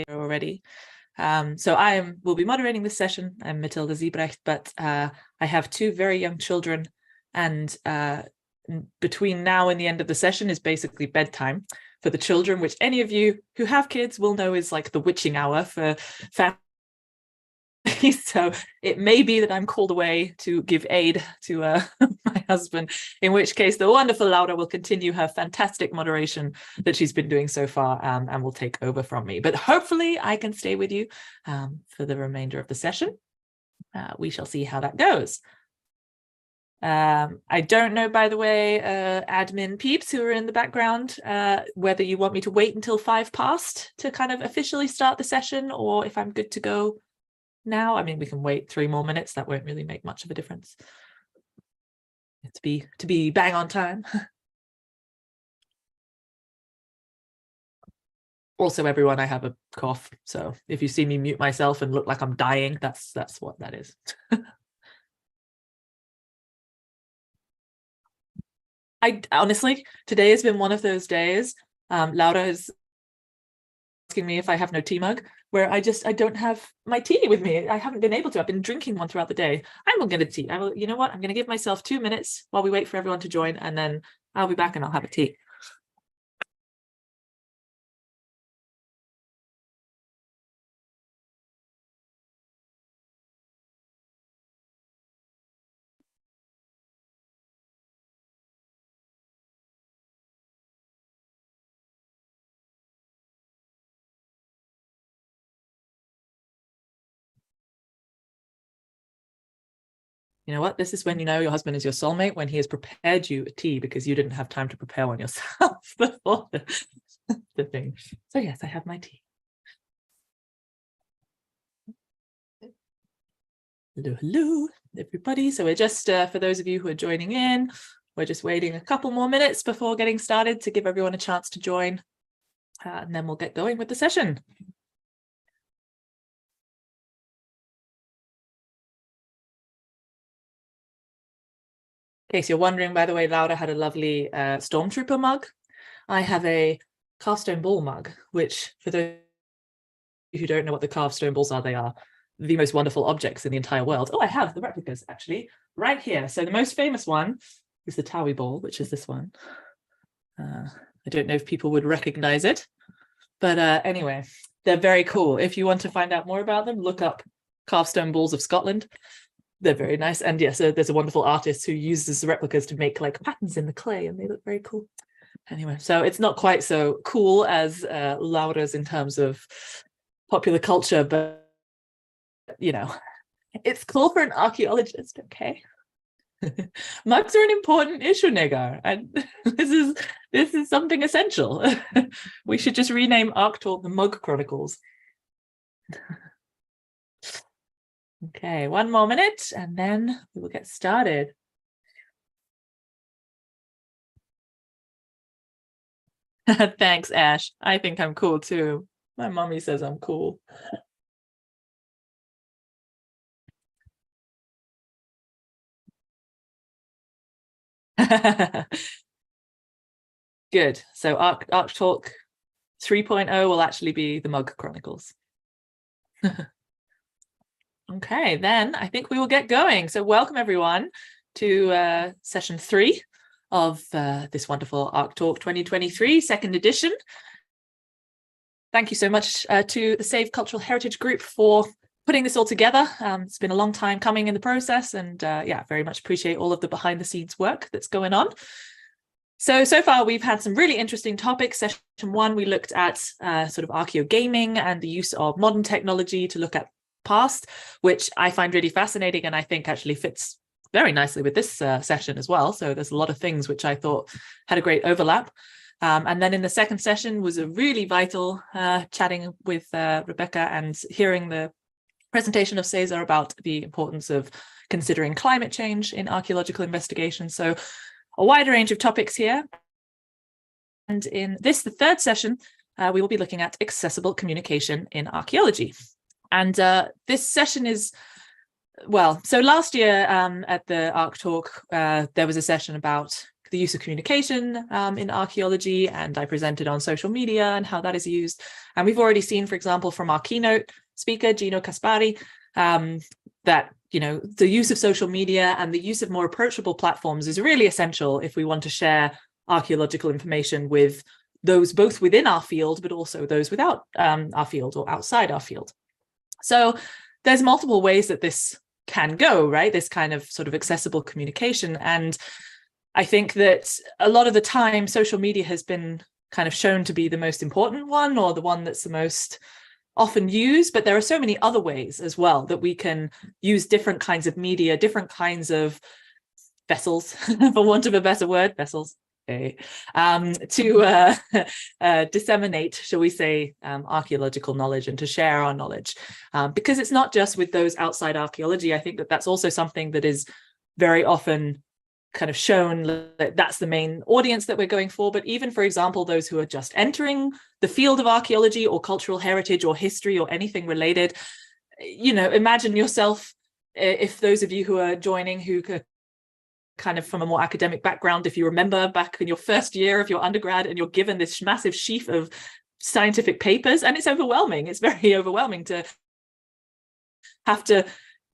already. So will be moderating this session. I'm Matilda Ziebrecht, but I have two very young children, and between now and the end of the session is basically bedtime for the children, which any of you who have kids will know is like the witching hour for families. So it may be that I'm called away to give aid to my husband, in which case the wonderful Laura will continue her fantastic moderation that she's been doing so far, and will take over from me. But hopefully I can stay with you for the remainder of the session. We shall see how that goes. I don't know, by the way, admin peeps who are in the background, whether you want me to wait until 5 past to kind of officially start the session, or if I'm good to go now. I mean, we can wait 3 more minutes. That won't really make much of a difference. To be bang on time. Also, everyone, I have a cough, so if you see me mute myself and look like I'm dying, that's what that is. Honestly, today has been one of those days. Laura is asking me if I have no tea mug, where I don't have my tea with me. I haven't been able to. I've been drinking one throughout the day. I will get a tea. You know what? I'm going to give myself 2 minutes while we wait for everyone to join, and then I'll be back and I'll have a tea. You know what? This is when you know your husband is your soulmate, when he has prepared you a tea because you didn't have time to prepare one yourself before the thing. So yes, I have my tea. Hello, everybody. So we're just, for those of you who are joining in, we're just waiting a couple more minutes before getting started to give everyone a chance to join, and then we'll get going with the session. In case you're wondering, by the way, Laura had a lovely Stormtrooper mug. I have a carved stone ball mug, which, for those who don't know what the carved stone balls are, they are the most wonderful objects in the entire world. Oh, I have the replicas, actually, right here. So the most famous one is the Towie ball, which is this one. I don't know if people would recognize it, but anyway, they're very cool. If you want to find out more about them, look up carved stone balls of Scotland. They're very nice. And yes, there's a wonderful artist who uses the replicas to make like patterns in the clay, and they look very cool. Anyway, so it's not quite so cool as Laura's in terms of popular culture, but you know, it's cool for an archaeologist, okay? Mugs are an important issue, Negar, and this is something essential. We should just rename ArchTalk the Mug Chronicles. Okay, 1 more minute, and then we will get started. Thanks, Ash. I think I'm cool too. My mommy says I'm cool. Good. So ArchTalk 3.0 will actually be the Mug Chronicles. Okay, then I think we will get going. So welcome everyone to session 3 of this wonderful ArchTalk 2023 second edition. Thank you so much to the Save Cultural Heritage Group for putting this all together. It's been a long time coming in the process, and yeah, very much appreciate all of the behind the scenes work that's going on. So far we've had some really interesting topics. Session 1, we looked at sort of archaeogaming and the use of modern technology to look at past, which I find really fascinating, and I think actually fits very nicely with this session as well. So there's a lot of things which I thought had a great overlap. And then in the second session was a really vital chatting with Rebecca and hearing the presentation of Cesar about the importance of considering climate change in archaeological investigation. So a wide range of topics here. And in this, the third session, we will be looking at accessible communication in archaeology. And this session is, well, so last year at the ArchTalk, there was a session about the use of communication in archaeology, and I presented on social media and how that is used. And we've already seen, for example, from our keynote speaker, Gino Caspari, that the use of social media and the use of more approachable platforms is really essential if we want to share archaeological information with those both within our field, but also those without our field or outside our field. So there's multiple ways that this can go, right? This kind of sort of accessible communication. And I think that a lot of the time, social media has been kind of shown to be the most important one, or the one that's the most often used, but there are so many other ways as well that we can use different kinds of media, different kinds of vessels, for want of a better word, vessels, okay, to disseminate, shall we say, archaeological knowledge and to share our knowledge. Because it's not just with those outside archaeology. I think that that's also something that is very often kind of shown that that's the main audience that we're going for. But even, for example, those who are just entering the field of archaeology or cultural heritage or history or anything related, imagine yourself, if those of you who are joining who could kind of from a more academic background, if you remember back in your first year of your undergrad and you're given this massive sheaf of scientific papers, and it's overwhelming. It's very overwhelming to have to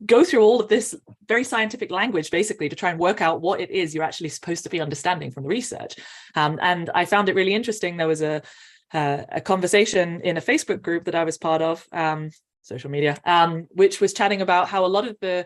go through all of this very scientific language, basically, to try and work out what it is you're actually supposed to be understanding from the research. And I found it really interesting. There was a conversation in a Facebook group that I was part of, social media, which was chatting about how a lot of the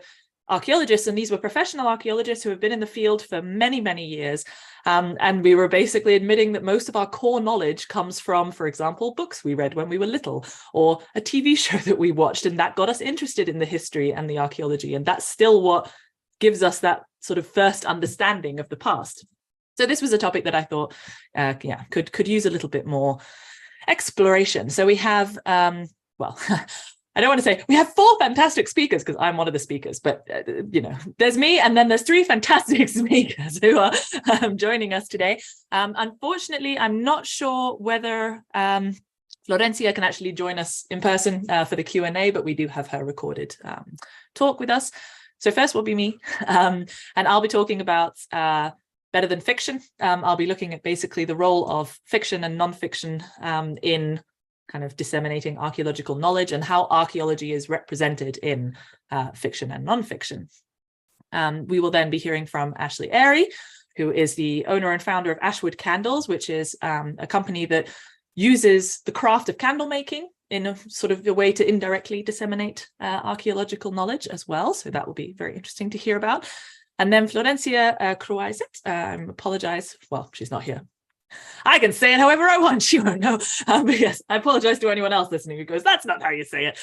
archaeologists, and these were professional archaeologists who have been in the field for many, many years. And we were basically admitting that most of our core knowledge comes from, for example, books we read when we were little, or a TV show that we watched, and that got us interested in the history and the archaeology. And that's still what gives us that sort of first understanding of the past. So this was a topic that I thought, could use a little bit more exploration. So we have, I don't want to say we have 4 fantastic speakers because I'm one of the speakers, but there's me, and then there's 3 fantastic speakers who are joining us today. Unfortunately, I'm not sure whether Florencia can actually join us in person for the Q&A, but we do have her recorded talk with us. So first will be me, and I'll be talking about better than fiction. I'll be looking at basically the role of fiction and non-fiction in kind of disseminating archaeological knowledge and how archaeology is represented in fiction and non-fiction. We will then be hearing from Ashley Airy, who is the owner and founder of Ashwood Candles, which is a company that uses the craft of candle making in a sort of a way to indirectly disseminate archaeological knowledge as well. So that will be very interesting to hear about. And then Florencia Cruiset, I apologize, well, she's not here. I can say it however I want, she won't know. But yes, I apologize to anyone else listening who goes, that's not how you say it.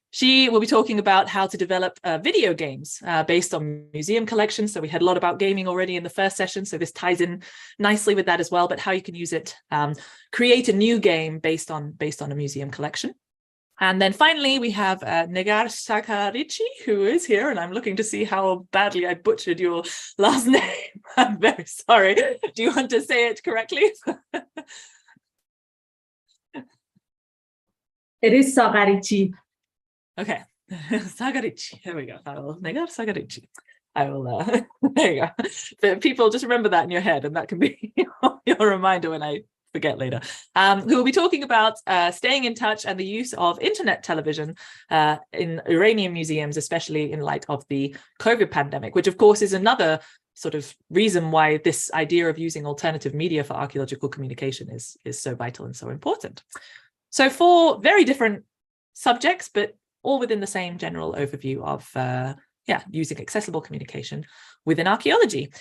She will be talking about how to develop video games based on museum collections. So we had a lot about gaming already in the first session, so this ties in nicely with that as well, but how you can use it, create a new game based on a museum collection. And then finally, we have Negar Sakarici, who is here, and I'm looking to see how badly I butchered your last name. I'm very sorry. Do you want to say it correctly? It is Sagarici. Okay, Sagarici. Here we go. Negar Sagarici. I will, there you go. But people, just remember that in your head, and that can be your reminder when I forget later, who will be talking about staying in touch and the use of internet television in Iranian museums, especially in light of the COVID pandemic, which of course is another sort of reason why this idea of using alternative media for archaeological communication is so vital and so important. So 4 very different subjects, but all within the same general overview of using accessible communication within archaeology.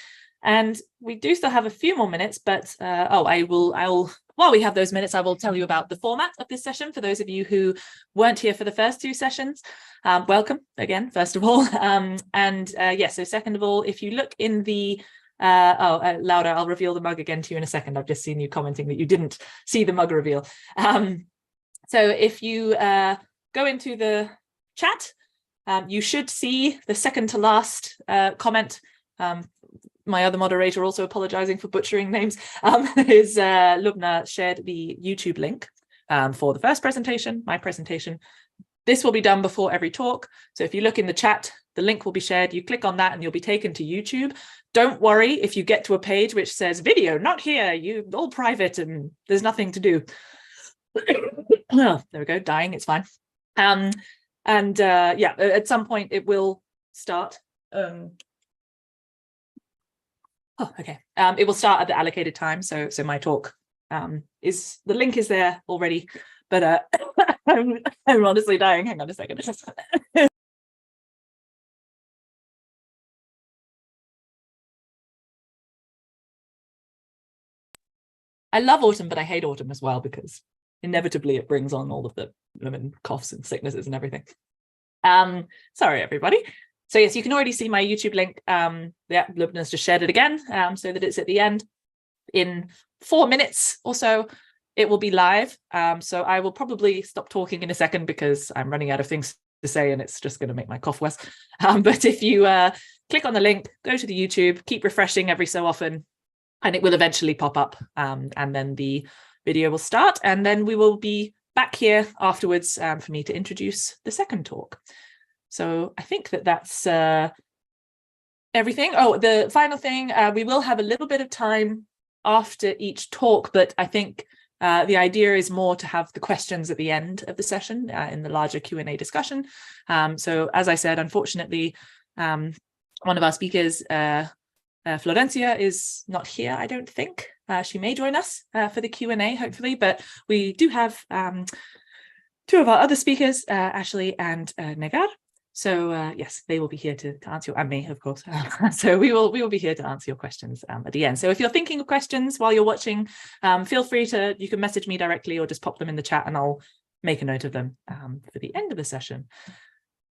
And we do still have a few more minutes, but while we have those minutes, I will tell you about the format of this session for those of you who weren't here for the first 2 sessions. Welcome again, first of all. So second of all, if you look in the, Laura, I'll reveal the mug again to you in a second. I've just seen you commenting that you didn't see the mug reveal. So if you go into the chat, you should see the second to last comment. My other moderator, also apologizing for butchering names, is Lubna shared the YouTube link for the first presentation, my presentation. This will be done before every talk. So if you look in the chat, the link will be shared. You click on that and you'll be taken to YouTube. Don't worry if you get to a page which says video not here, you all private and there's nothing to do. Oh, there we go, dying, it's fine. Yeah, at some point it will start. Oh, okay. It will start at the allocated time. So my talk is, the link is there already, but I'm honestly dying. Hang on a second. I love autumn, but I hate autumn as well because inevitably it brings on all of the coughs and sicknesses and everything. Sorry, everybody. So yes, you can already see my YouTube link. Yeah, Lubna's just shared it again, so that it's at the end. In 4 minutes or so, it will be live. So I will probably stop talking in a second because I'm running out of things to say and it's just going to make my cough worse. But if you click on the link, go to the YouTube, keep refreshing every so often, and it will eventually pop up, and then the video will start, and then we will be back here afterwards for me to introduce the second talk. So I think that that's everything. Oh, the final thing, we will have a little bit of time after each talk, but I think the idea is more to have the questions at the end of the session in the larger Q&A discussion. So as I said, unfortunately, one of our speakers, Florencia, is not here, I don't think. She may join us for the Q&A, hopefully, but we do have two of our other speakers, Ashley and Negar. So yes, they will be here to answer, and me, of course. So we will be here to answer your questions at the end. So if you're thinking of questions while you're watching, feel free to, you can message me directly or just pop them in the chat and I'll make a note of them for the end of the session.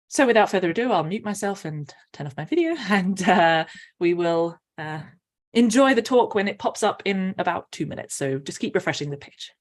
So without further ado, I'll mute myself and turn off my video, and we will enjoy the talk when it pops up in about 2 minutes. So just keep refreshing the page.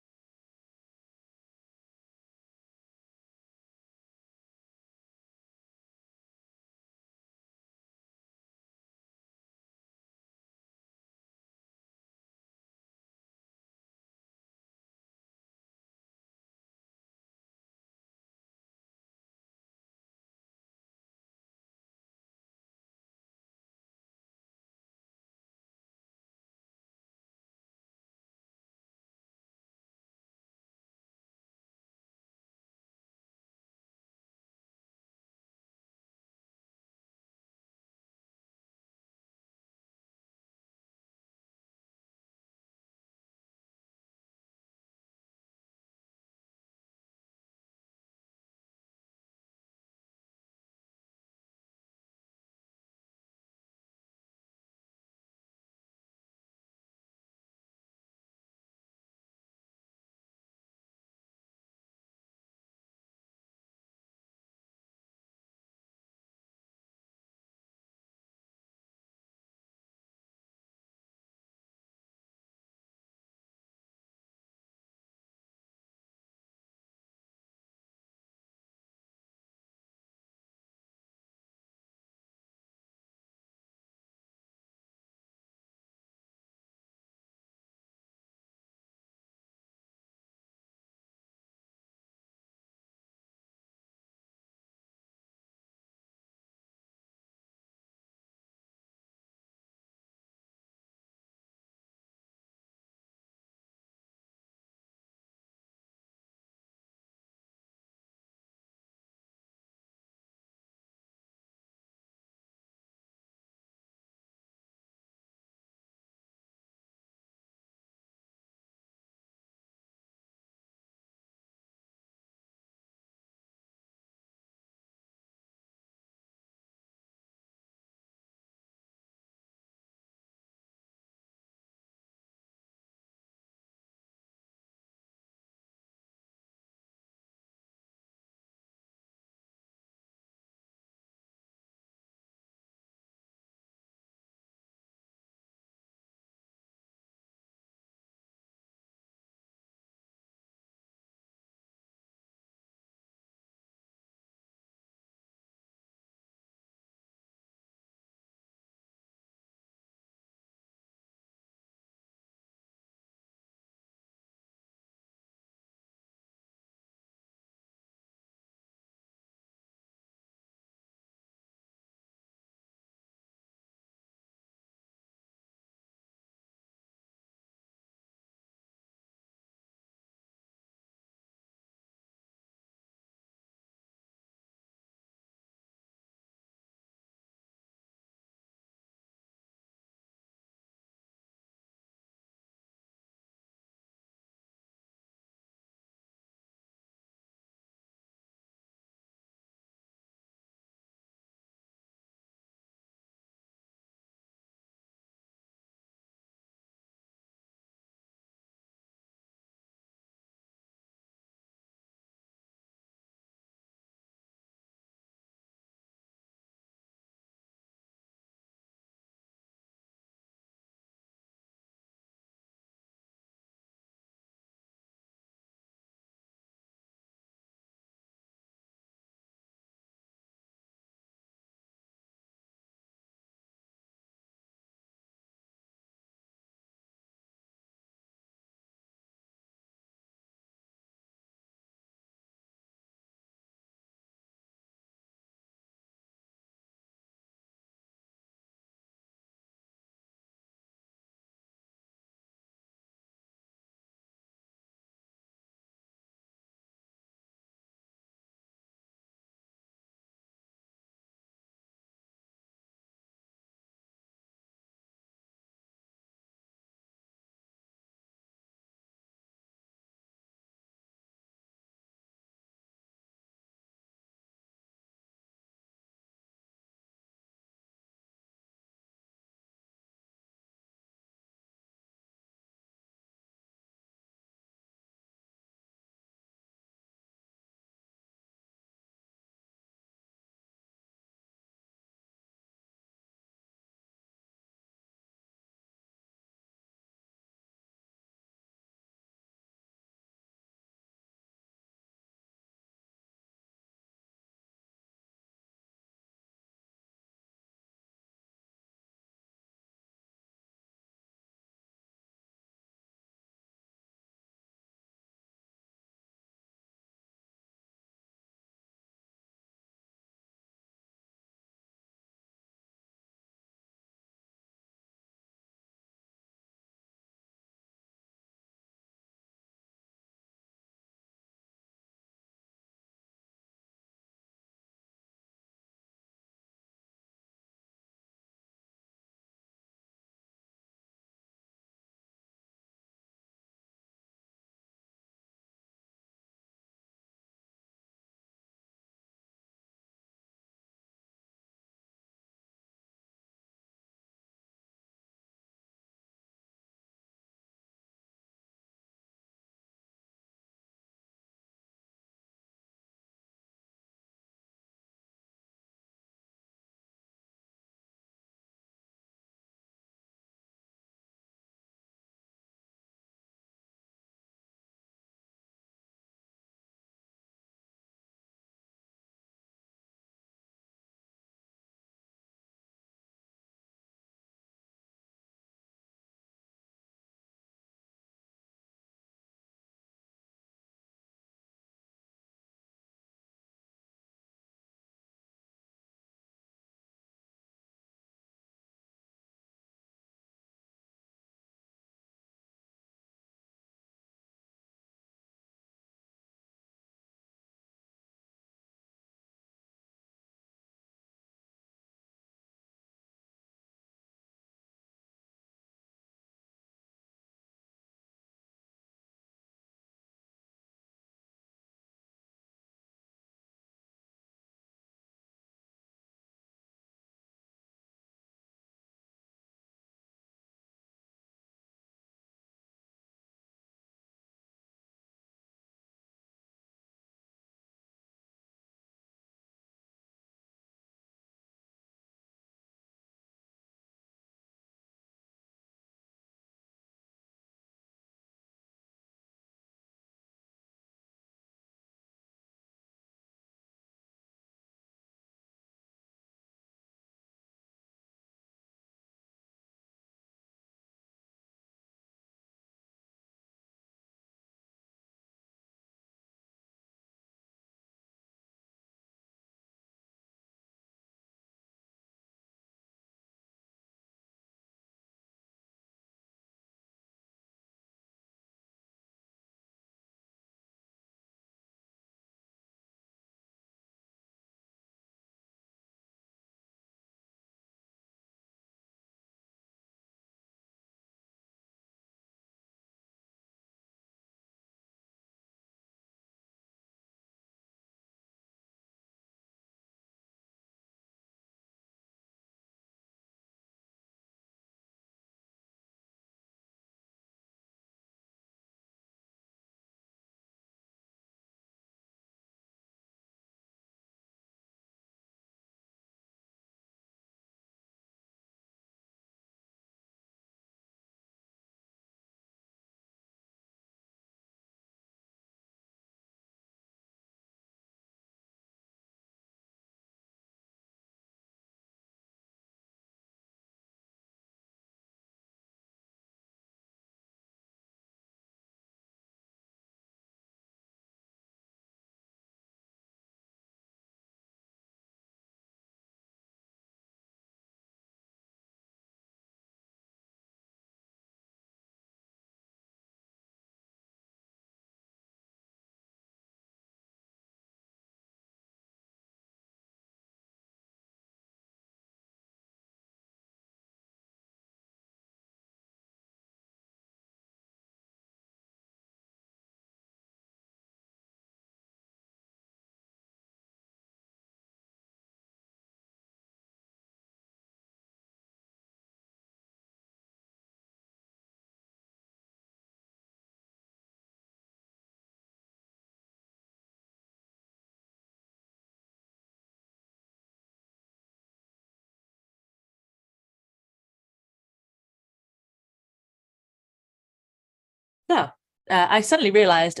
So I suddenly realized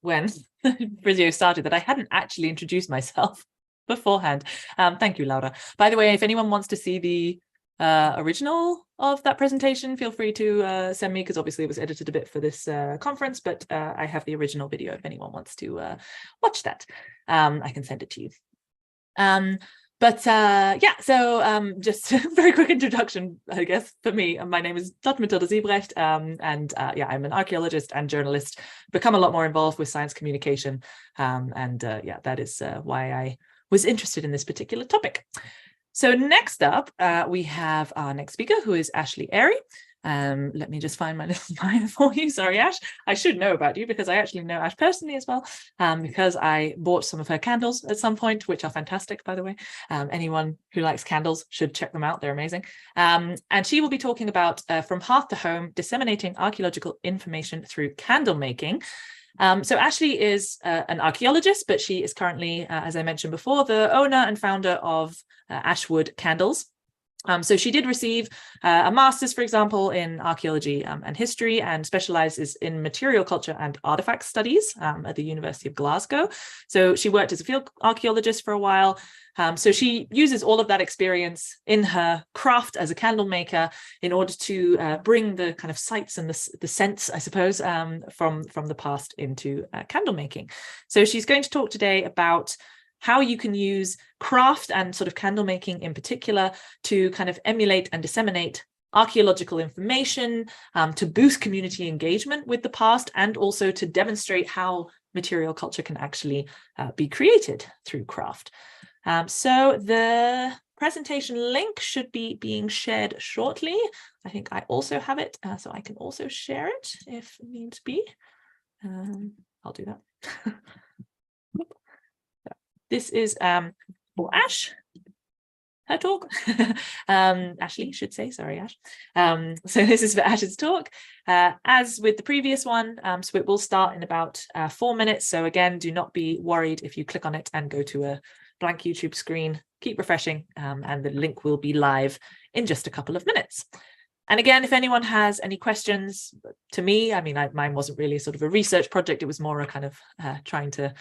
when Brizio started that I hadn't actually introduced myself beforehand. Thank you, Laura. By the way, if anyone wants to see the original of that presentation, feel free to send me, because obviously it was edited a bit for this conference, but I have the original video if anyone wants to watch that. I can send it to you. Yeah, so just a very quick introduction, I guess, for me. My name is Dr. Matilda Siebrecht, and yeah, I'm an archaeologist and journalist, become a lot more involved with science communication, yeah, that is why I was interested in this particular topic. So next up, we have our next speaker, who is Ashley Airy. Let me just find my little bio for you. Sorry, Ash. I should know about you because I actually know Ash personally as well, because I bought some of her candles at some point, which are fantastic, by the way. Anyone who likes candles should check them out. They're amazing. And she will be talking about From Hearth to Home, disseminating archaeological information through candle making. So Ashley is an archaeologist, but she is currently, as I mentioned before, the owner and founder of Ashwood Candles. So she did receive a master's, for example, in archaeology and history, and specializes in material culture and artifact studies at the University of Glasgow. So she worked as a field archaeologist for a while. So she uses all of that experience in her craft as a candle maker in order to bring the kind of sights and the sense, I suppose, from the past into candle making. So she's going to talk today about how you can use craft and sort of candle making in particular to kind of emulate and disseminate archaeological information, to boost community engagement with the past, and also to demonstrate how material culture can actually be created through craft. So the presentation link should be being shared shortly. I think I also have it, so I can also share it if needs be. I'll do that. This is for Ash, her talk. Ashley should say, sorry, Ash. So this is for Ash's talk. As with the previous one, so it will start in about 4 minutes. So again, do not be worried if you click on it and go to a blank YouTube screen. Keep refreshing, and the link will be live in just a couple of minutes. And again, if anyone has any questions to me, I mean, mine wasn't really sort of a research project. It was more a kind of trying to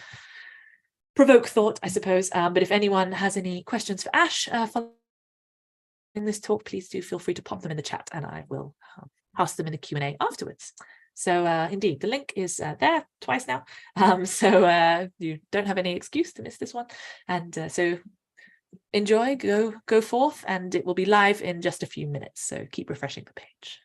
provoke thought, I suppose. But if anyone has any questions for Ash following this talk, please do feel free to pop them in the chat, and I will pass them in the Q&A afterwards. So indeed, the link is there twice now. So you don't have any excuse to miss this one. And so enjoy, go forth, and it will be live in just a few minutes. So keep refreshing the page.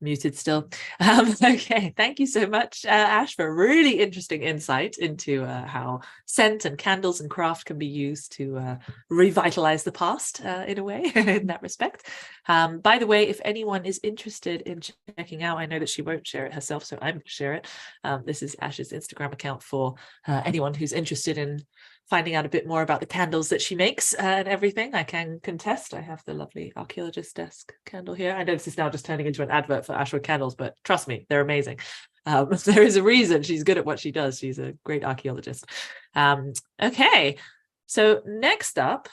Muted still. Okay, thank you so much, Ash, for a really interesting insight into how scent and candles and craft can be used to revitalize the past in a way, in that respect. By the way, if anyone is interested in checking out, I know that she won't share it herself, so I'm going to share it. This is Ash's Instagram account for anyone who's interested in finding out a bit more about the candles that she makes and everything. I can contest. I have the lovely archaeologist desk candle here. I know this is now just turning into an advert for Ashwood candles, but trust me, they're amazing. There is a reason she's good at what she does. She's a great archaeologist. Okay, so next up,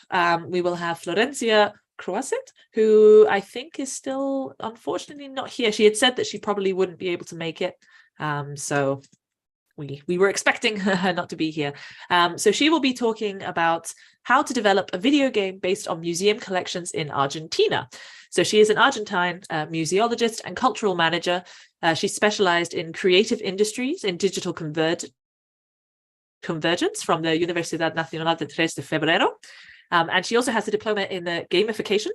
we will have Florencia Croisset, who I think is still unfortunately not here. She had said that she probably wouldn't be able to make it. So we were expecting her not to be here. So she will be talking about how to develop a video game based on museum collections in Argentina. So she is an Argentine museologist and cultural manager. She's specialized in creative industries in digital convergence from the Universidad Nacional de 3 de Febrero. And she also has a diploma in gamification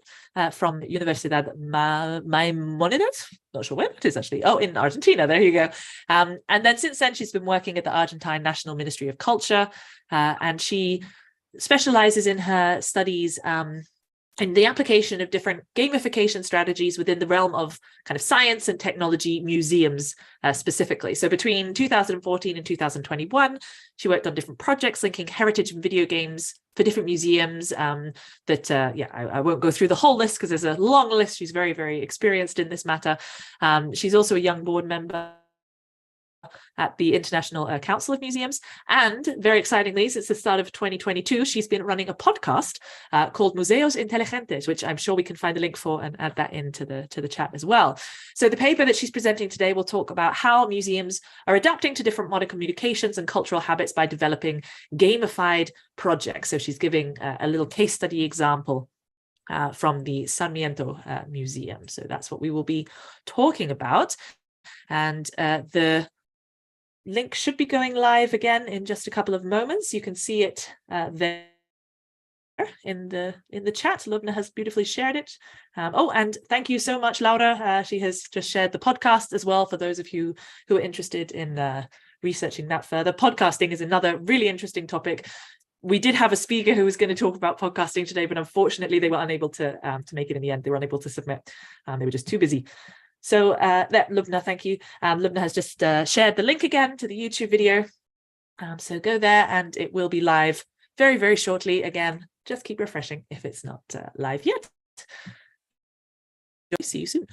from Universidad Maimonides. Not sure where it is actually. Oh, in Argentina. There you go. And then since then, she's been working at the Argentine National Ministry of Culture, and she specializes in her studies in the application of different gamification strategies within the realm of kind of science and technology museums specifically. So between 2014 and 2021, she worked on different projects linking heritage and video games for different museums I won't go through the whole list because there's a long list. She's very, very experienced in this matter. She's also a young board member at the International Council of Museums. And very excitingly, since the start of 2022, she's been running a podcast called Museos Inteligentes, which I'm sure we can find a link for and add that into the chat as well. So the paper that she's presenting today will talk about how museums are adapting to different modern communications and cultural habits by developing gamified projects. So she's giving a little case study example from the Sarmiento Museum. So that's what we will be talking about. And the link should be going live again in just a couple of moments. You can see it there in the chat. Lubna has beautifully shared it. And thank you so much, Laura. She has just shared the podcast as well for those of you who are interested in researching that further. Podcasting is another really interesting topic. We did have a speaker who was going to talk about podcasting today, but unfortunately they were unable to make it in the end. They were unable to submit. They were just too busy. So Lubna, thank you. Lubna has just shared the link again to the YouTube video. So go there and it will be live very, very shortly. Again, just keep refreshing if it's not live yet. See you soon.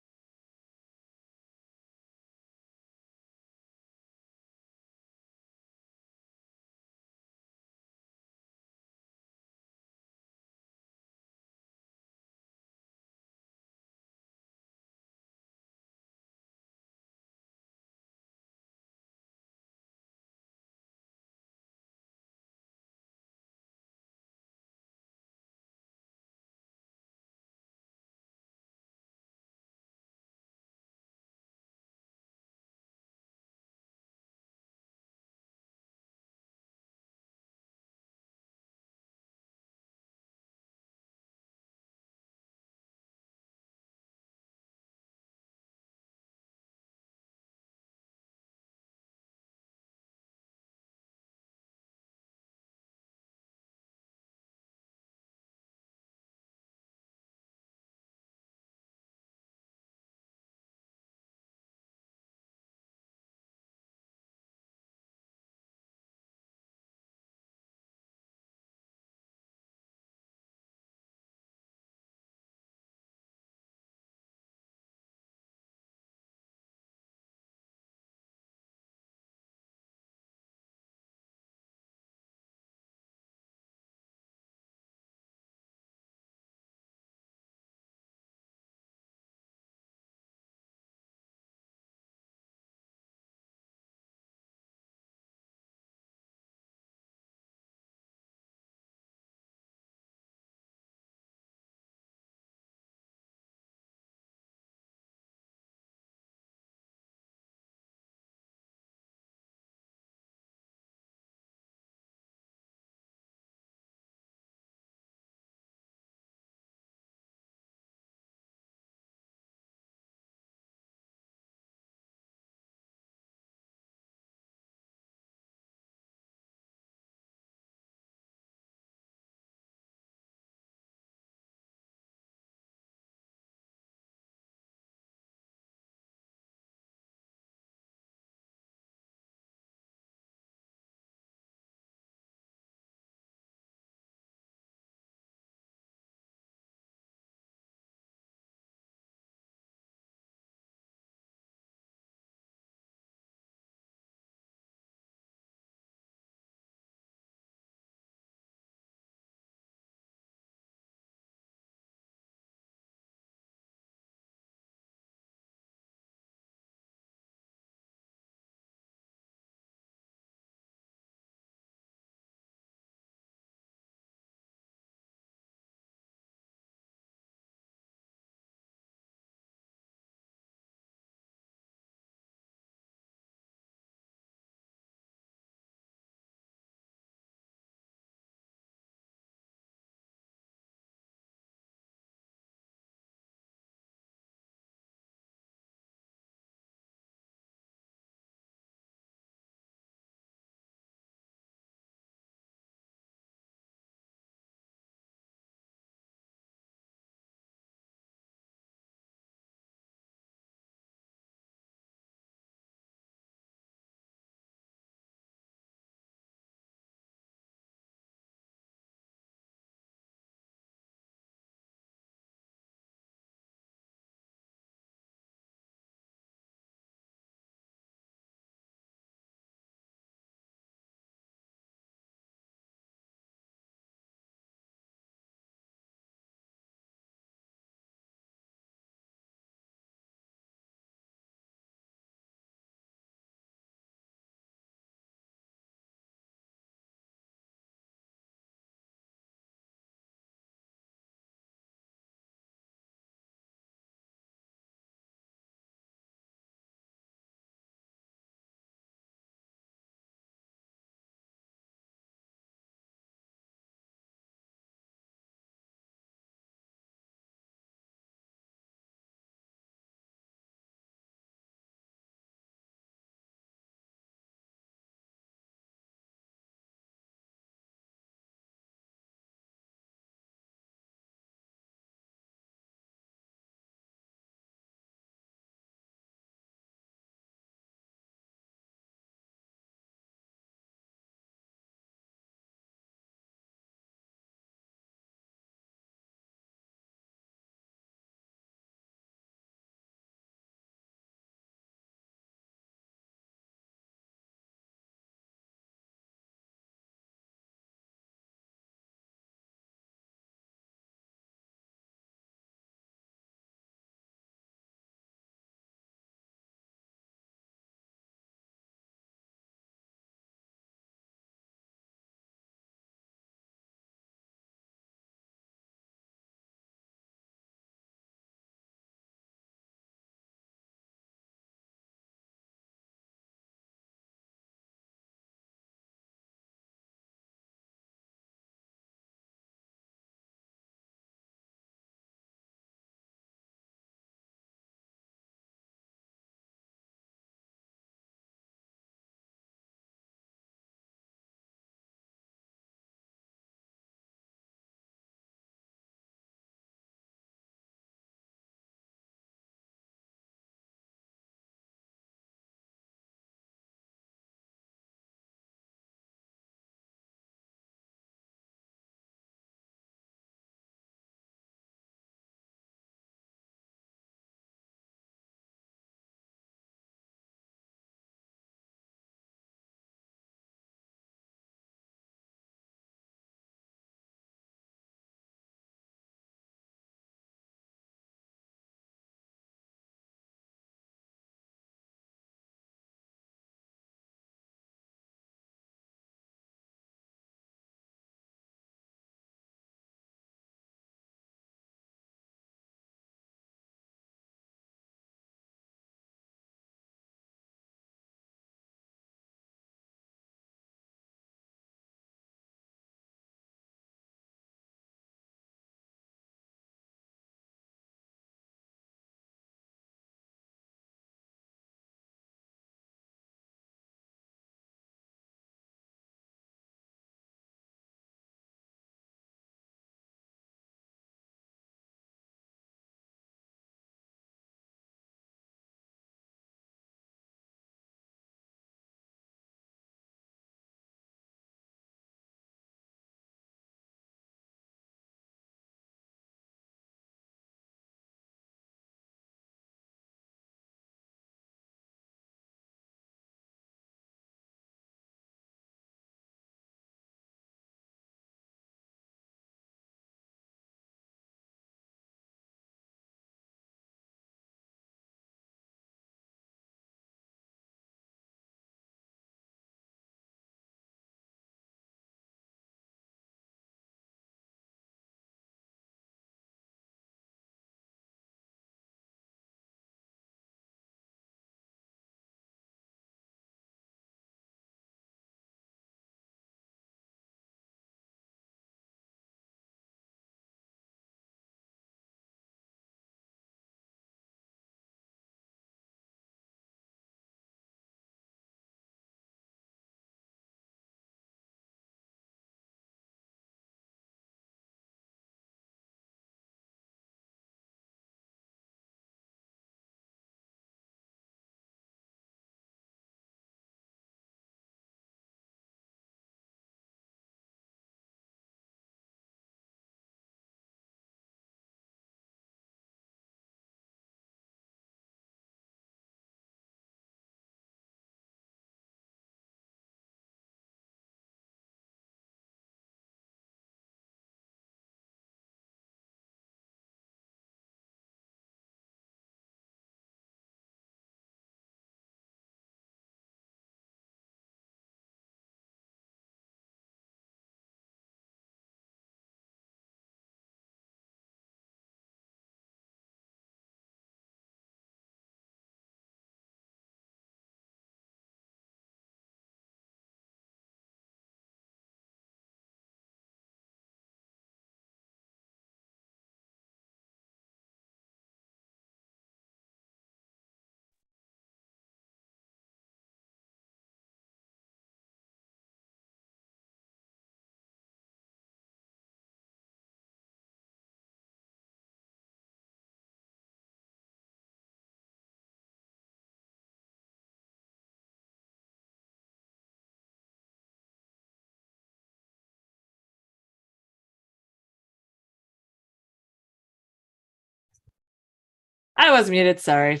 I was muted, sorry.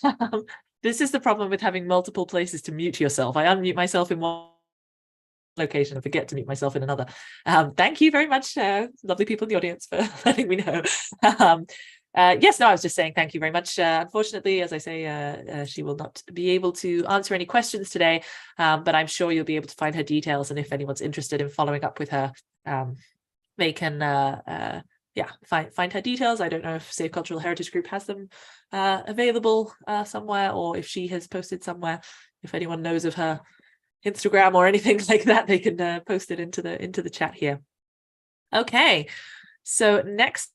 um, this is the problem with having multiple places to mute yourself. I unmute myself in one location and forget to mute myself in another. Thank you very much, lovely people in the audience, for letting me know. Yes, no, I was just saying thank you very much. Unfortunately, as I say, she will not be able to answer any questions today, but I'm sure you'll be able to find her details. And if anyone's interested in following up with her, they can yeah, find her details. I don't know if Safe Cultural Heritage Group has them available somewhere, or if she has posted somewhere. If anyone knows of her Instagram or anything like that, they can post it into the chat here. Okay, so next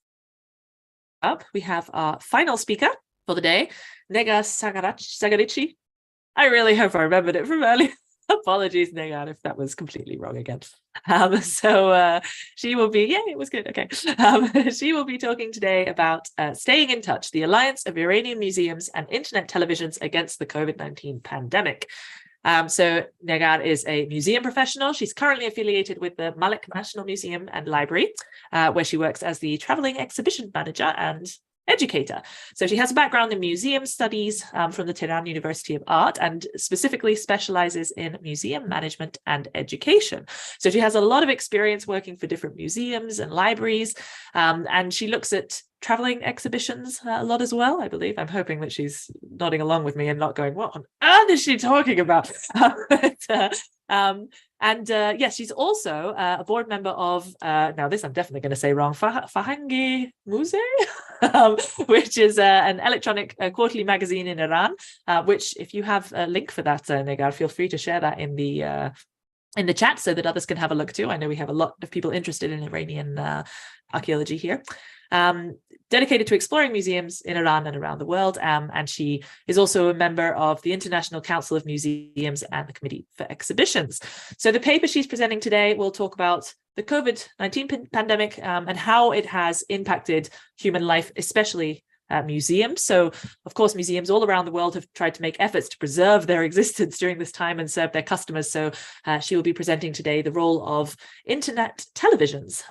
up we have our final speaker for the day, Nega Sagarici. I really hope I remembered it from earlier. Apologies, Negan, if that was completely wrong again. So she will be, yeah, it was good. Okay. She will be talking today about staying in touch, the Alliance of Iranian Museums and Internet Televisions against the COVID-19 pandemic. So Negar is a museum professional. She's currently affiliated with the Malik National Museum and Library, where she works as the traveling exhibition manager and educator. So she has a background in museum studies from the Tehran University of Art, and specifically specializes in museum management and education. So she has a lot of experience working for different museums and libraries, and she looks at traveling exhibitions a lot as well, I believe. I'm hoping that she's nodding along with me and not going, what on earth is she talking about? Yes, she's also a board member of, now this I'm definitely going to say wrong, Fahangi Muse, which is an electronic quarterly magazine in Iran, which if you have a link for that, Negar, feel free to share that in the chat so that others can have a look too. I know we have a lot of people interested in Iranian archaeology here. Dedicated to exploring museums in Iran and around the world. And she is also a member of the International Council of Museums and the Committee for Exhibitions. So the paper she's presenting today will talk about the COVID-19 pandemic and how it has impacted human life, especially museums. So, of course, museums all around the world have tried to make efforts to preserve their existence during this time and serve their customers. So she will be presenting today the role of internet televisions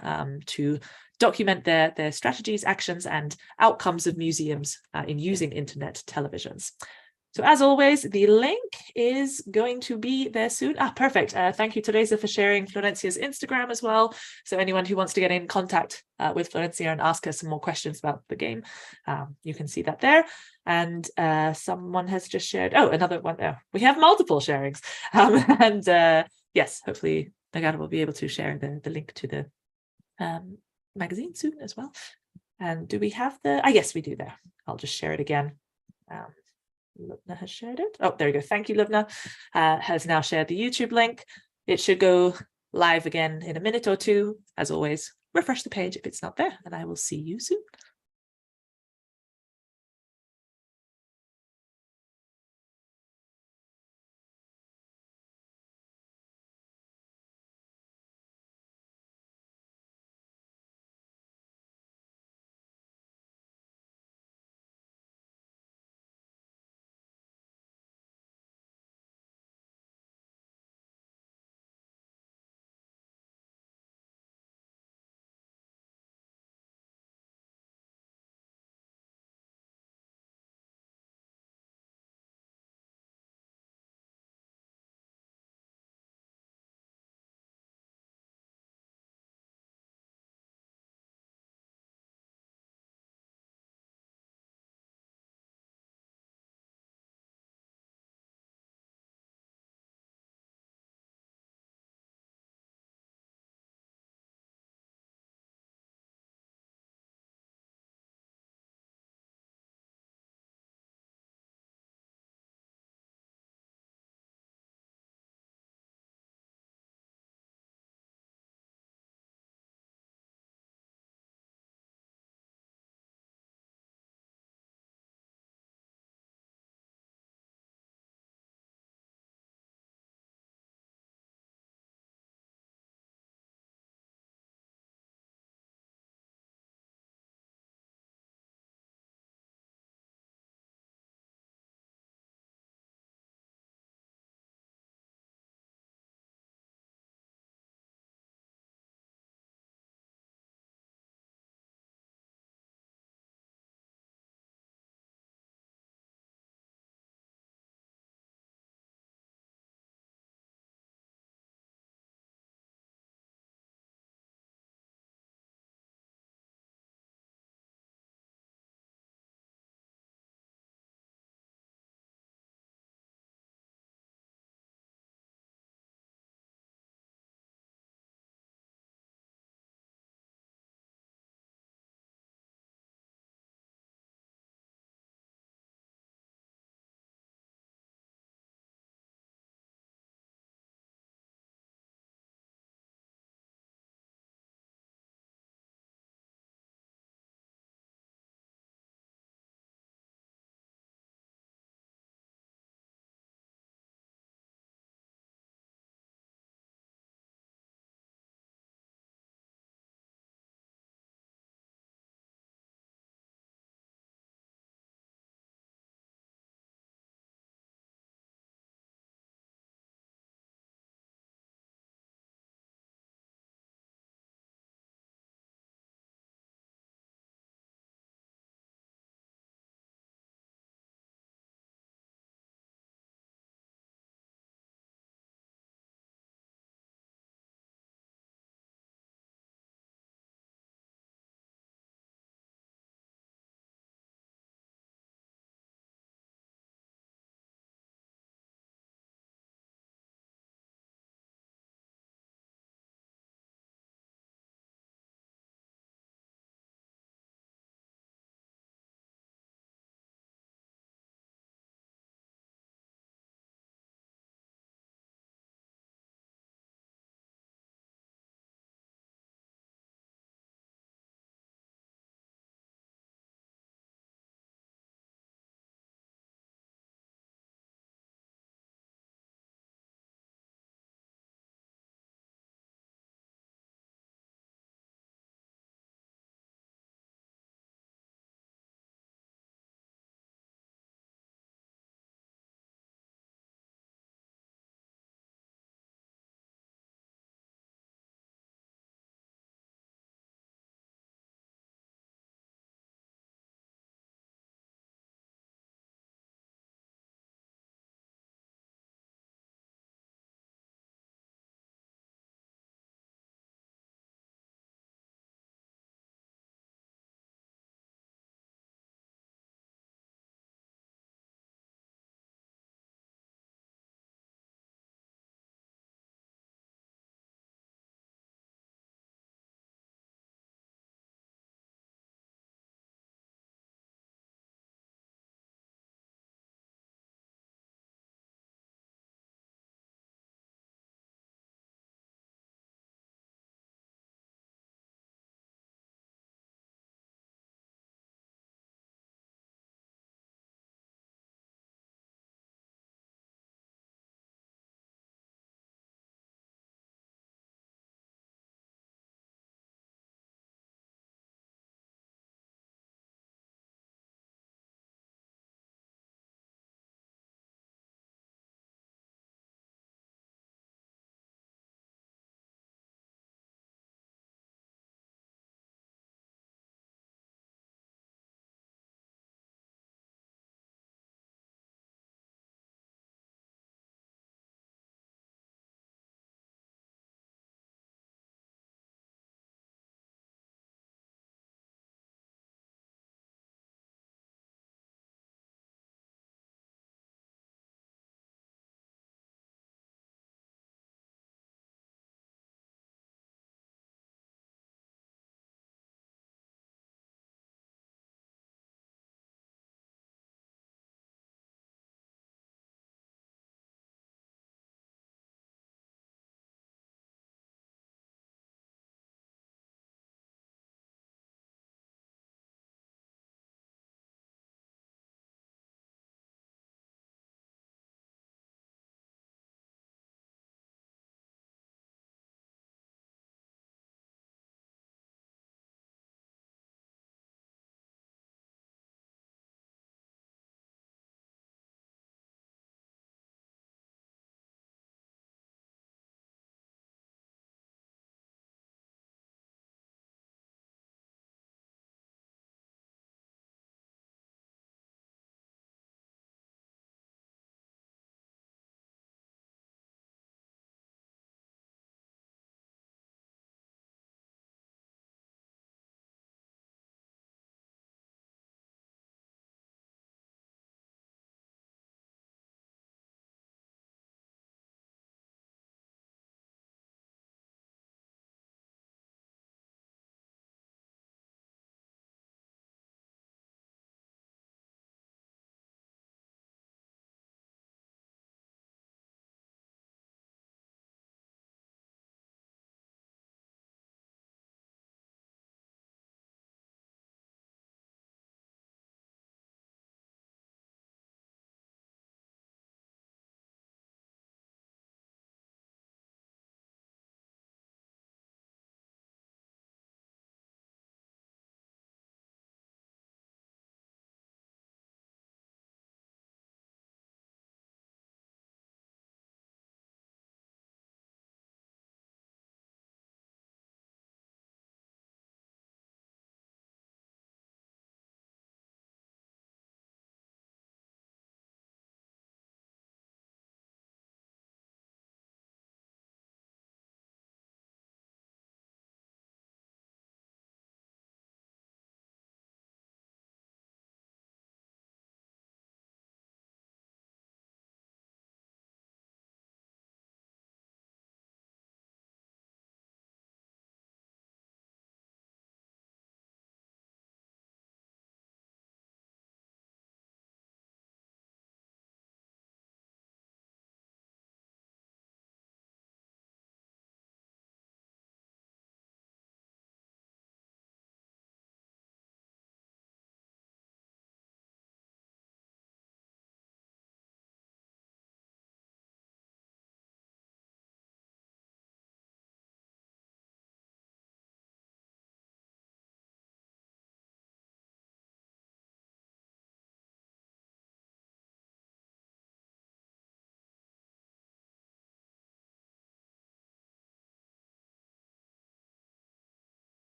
to document their strategies, actions, and outcomes of museums in using internet televisions. So as always, the link is going to be there soon. Perfect. Thank you, Teresa, for sharing Florencia's Instagram as well. So anyone who wants to get in contact with Florencia and ask her some more questions about the game, you can see that there. And someone has just shared, another one there. We have multiple sharings. Yes, hopefully Nagata will be able to share the link to the magazine soon as well. And do we have yes, we do there. I'll just share it again. Lubna has shared it. Oh, there we go. Thank you, Lubna. Has now shared the YouTube link. It should go live again in a minute or two. As always, refresh the page if it's not there, and I will see you soon.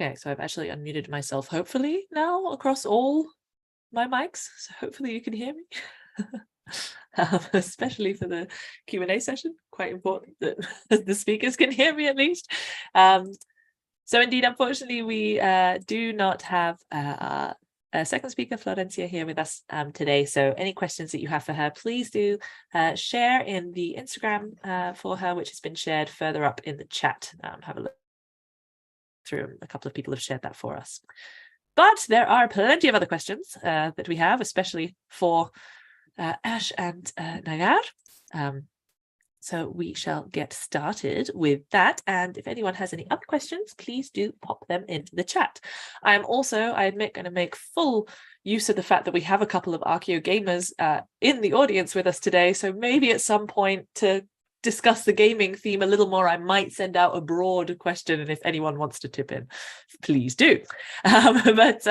Okay, so I've actually unmuted myself, hopefully now across all my mics. So hopefully you can hear me, especially for the Q&A session. Quite important that the speakers can hear me at least. So indeed, unfortunately, we do not have a second speaker, Florencia, here with us today. So any questions that you have for her, please do share in the Instagram for her, which has been shared further up in the chat. Have a look through. A couple of people have shared that for us. But there are plenty of other questions that we have, especially for Ash and Nagar. So we shall get started with that. And if anyone has any other questions, please do pop them into the chat. I am also, I admit, going to make full use of the fact that we have a couple of Archeo gamers in the audience with us today. So maybe at some point to discuss the gaming theme a little more, I might send out a broad question. And if anyone wants to tip in, please do. But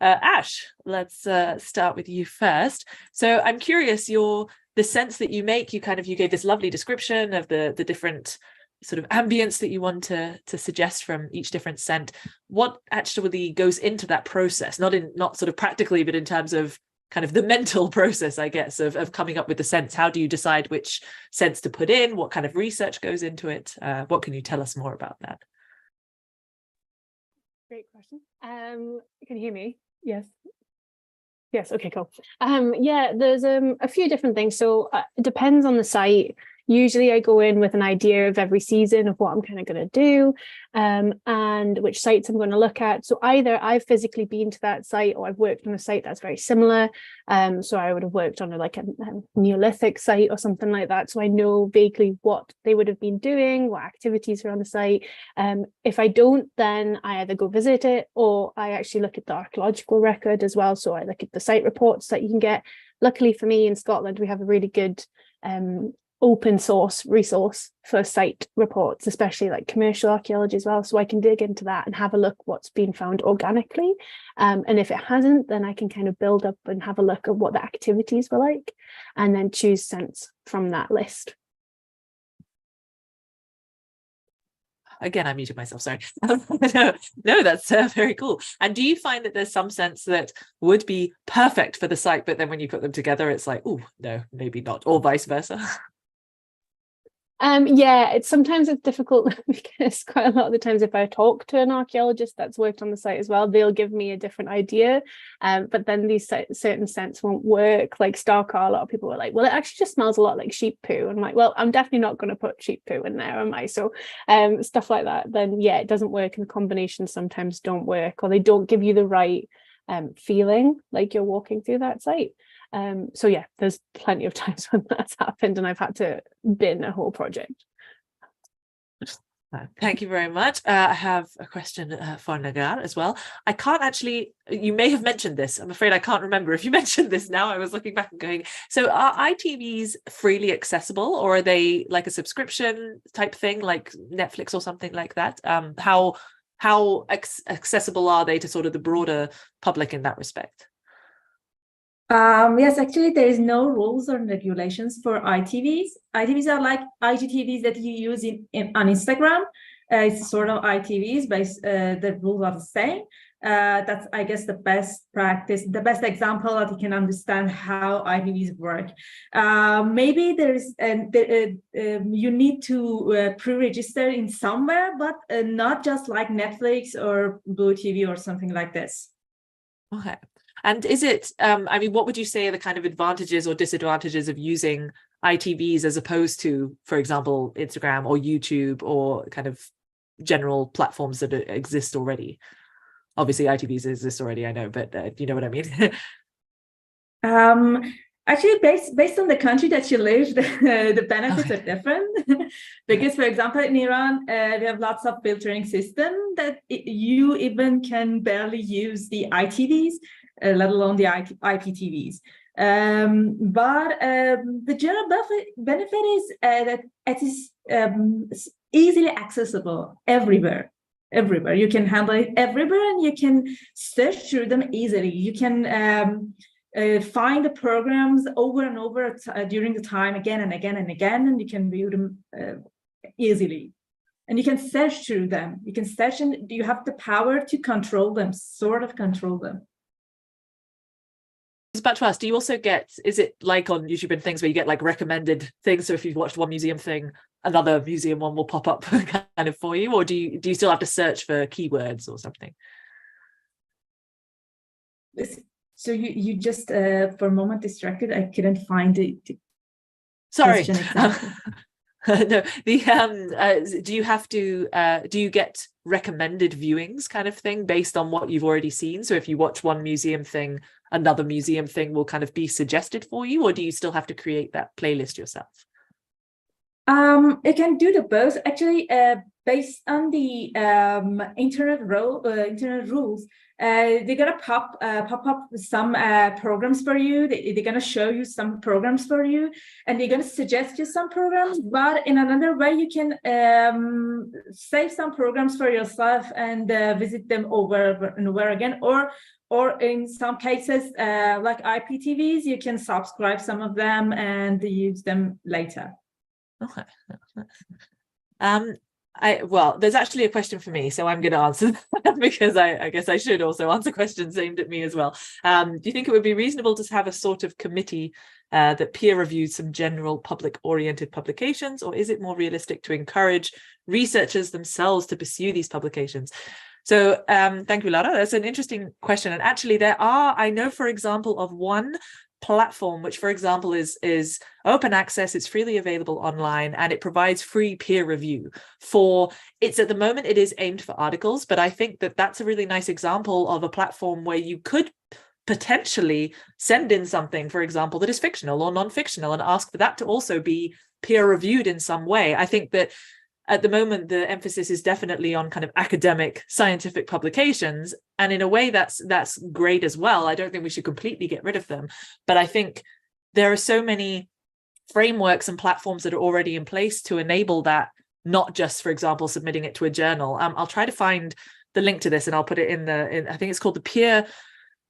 Ash, let's start with you first. So I'm curious, the sense that you make, you gave this lovely description of the different sort of ambience that you want to suggest from each different scent. What actually goes into that process? Not sort of practically, but in terms of kind of the mental process, I guess, of coming up with the scents. How do you decide which scents to put in? What kind of research goes into it? What can you tell us more about that? Great question. Can you hear me? Yes. Yes. Okay, cool. Yeah, there's a few different things. So it depends on the site. Usually I go in with an idea of every season of what I'm kind of going to do and which sites I'm going to look at. So either I've physically been to that site or I've worked on a site that's very similar. So I would have worked on a Neolithic site or something like that. So I know vaguely what they would have been doing, what activities are on the site. If I don't, then I either go visit it or I actually look at the archaeological record as well. So I look at the site reports that you can get. Luckily for me in Scotland, we have a really good open source resource for site reports, especially like commercial archaeology as well, so I can dig into that and have a look what's been found organically, and if it hasn't, then I can kind of build up and have a look at what the activities were like and then choose scents from that list. Again, I muted myself, sorry. No, that's very cool. And do you find that there's some scents that would be perfect for the site, but then when you put them together, it's like, oh, no, maybe not, or vice versa? Yeah, sometimes it's difficult because quite a lot of the times if I talk to an archaeologist that's worked on the site as well, they'll give me a different idea, but then these certain scents won't work. Like Starcar, a lot of people were like, well, it actually just smells a lot like sheep poo. I'm like, well, I'm definitely not going to put sheep poo in there, am I? So stuff like that, then yeah, it doesn't work, and the combinations sometimes don't work, or they don't give you the right feeling like you're walking through that site. So yeah, there's plenty of times when that's happened and I've had to bin a whole project. Thank you very much. I have a question for Nagar as well. I can't actually, you may have mentioned this. I'm afraid I can't remember if you mentioned this now. I was looking back and going, so are ITVs freely accessible, or are they like a subscription type thing like Netflix or something like that? How accessible are they to sort of the broader public in that respect? Yes, actually, there is no rules or regulations for ITVs. ITVs are like IGTVs that you use on Instagram. It's sort of ITVs, but the rules are the same. That's, I guess, the best practice, the best example that you can understand how ITVs work. Maybe you need to pre-register in somewhere, but not just like Netflix or Blue TV or something like this. Okay. And is it, I mean, what would you say are the kind of advantages or disadvantages of using ITVs as opposed to, for example, Instagram or YouTube or kind of general platforms that exist already? Obviously, ITVs exist already, I know, but you know what I mean? Actually, based on the country that you live, the benefits are different. Because, for example, in Iran, we have lots of filtering system that you even can barely use the ITVs, let alone the IPTVs. But the general benefit is that it is easily accessible everywhere. You can handle it everywhere, and you can search through them easily. You can find the programs over and over during the time, again and again and again, and you can view them easily. and you can search through them. You can search, and you have the power to control them, sort of control them. I was about to ask, do you also get, is it like on YouTube and things where you get like recommended things? So if you've watched one museum thing, another museum one will pop up kind of for you, or do you still have to search for keywords or something? So you just for a moment distracted. I couldn't find it. Sorry. Exactly. No, the do you have to do you get recommended viewings kind of thing based on what you've already seen? So if you watch one museum thing, another museum thing will kind of be suggested for you, or do you still have to create that playlist yourself? It can do the both actually, based on the internet rules. They're gonna pop up some programs for you. They're gonna show you some programs for you, and they're gonna suggest you some programs. But in another way, you can save some programs for yourself and visit them over and over again. Or in some cases, like IPTVs, you can subscribe some of them and use them later. Okay. Well, there's actually a question for me, so I'm going to answer that because I guess I should also answer questions aimed at me as well. Do you think it would be reasonable to have a sort of committee that peer reviews some general public-oriented publications, or is it more realistic to encourage researchers themselves to pursue these publications? So thank you, Laura. That's an interesting question. And actually there are, I know, for example, of one platform which, for example, is open access. It's freely available online, and it provides free peer review for, it's at the moment it is aimed for articles, but I think that that's a really nice example of a platform where you could potentially send in something, for example, that is fictional or non-fictional, and ask for that to also be peer reviewed in some way. I think that at the moment, the emphasis is definitely on kind of academic scientific publications. And in a way, that's great as well. I don't think we should completely get rid of them. But I think there are so many frameworks and platforms that are already in place to enable that, not just, for example, submitting it to a journal. I'll try to find the link to this and I'll put it in I think it's called the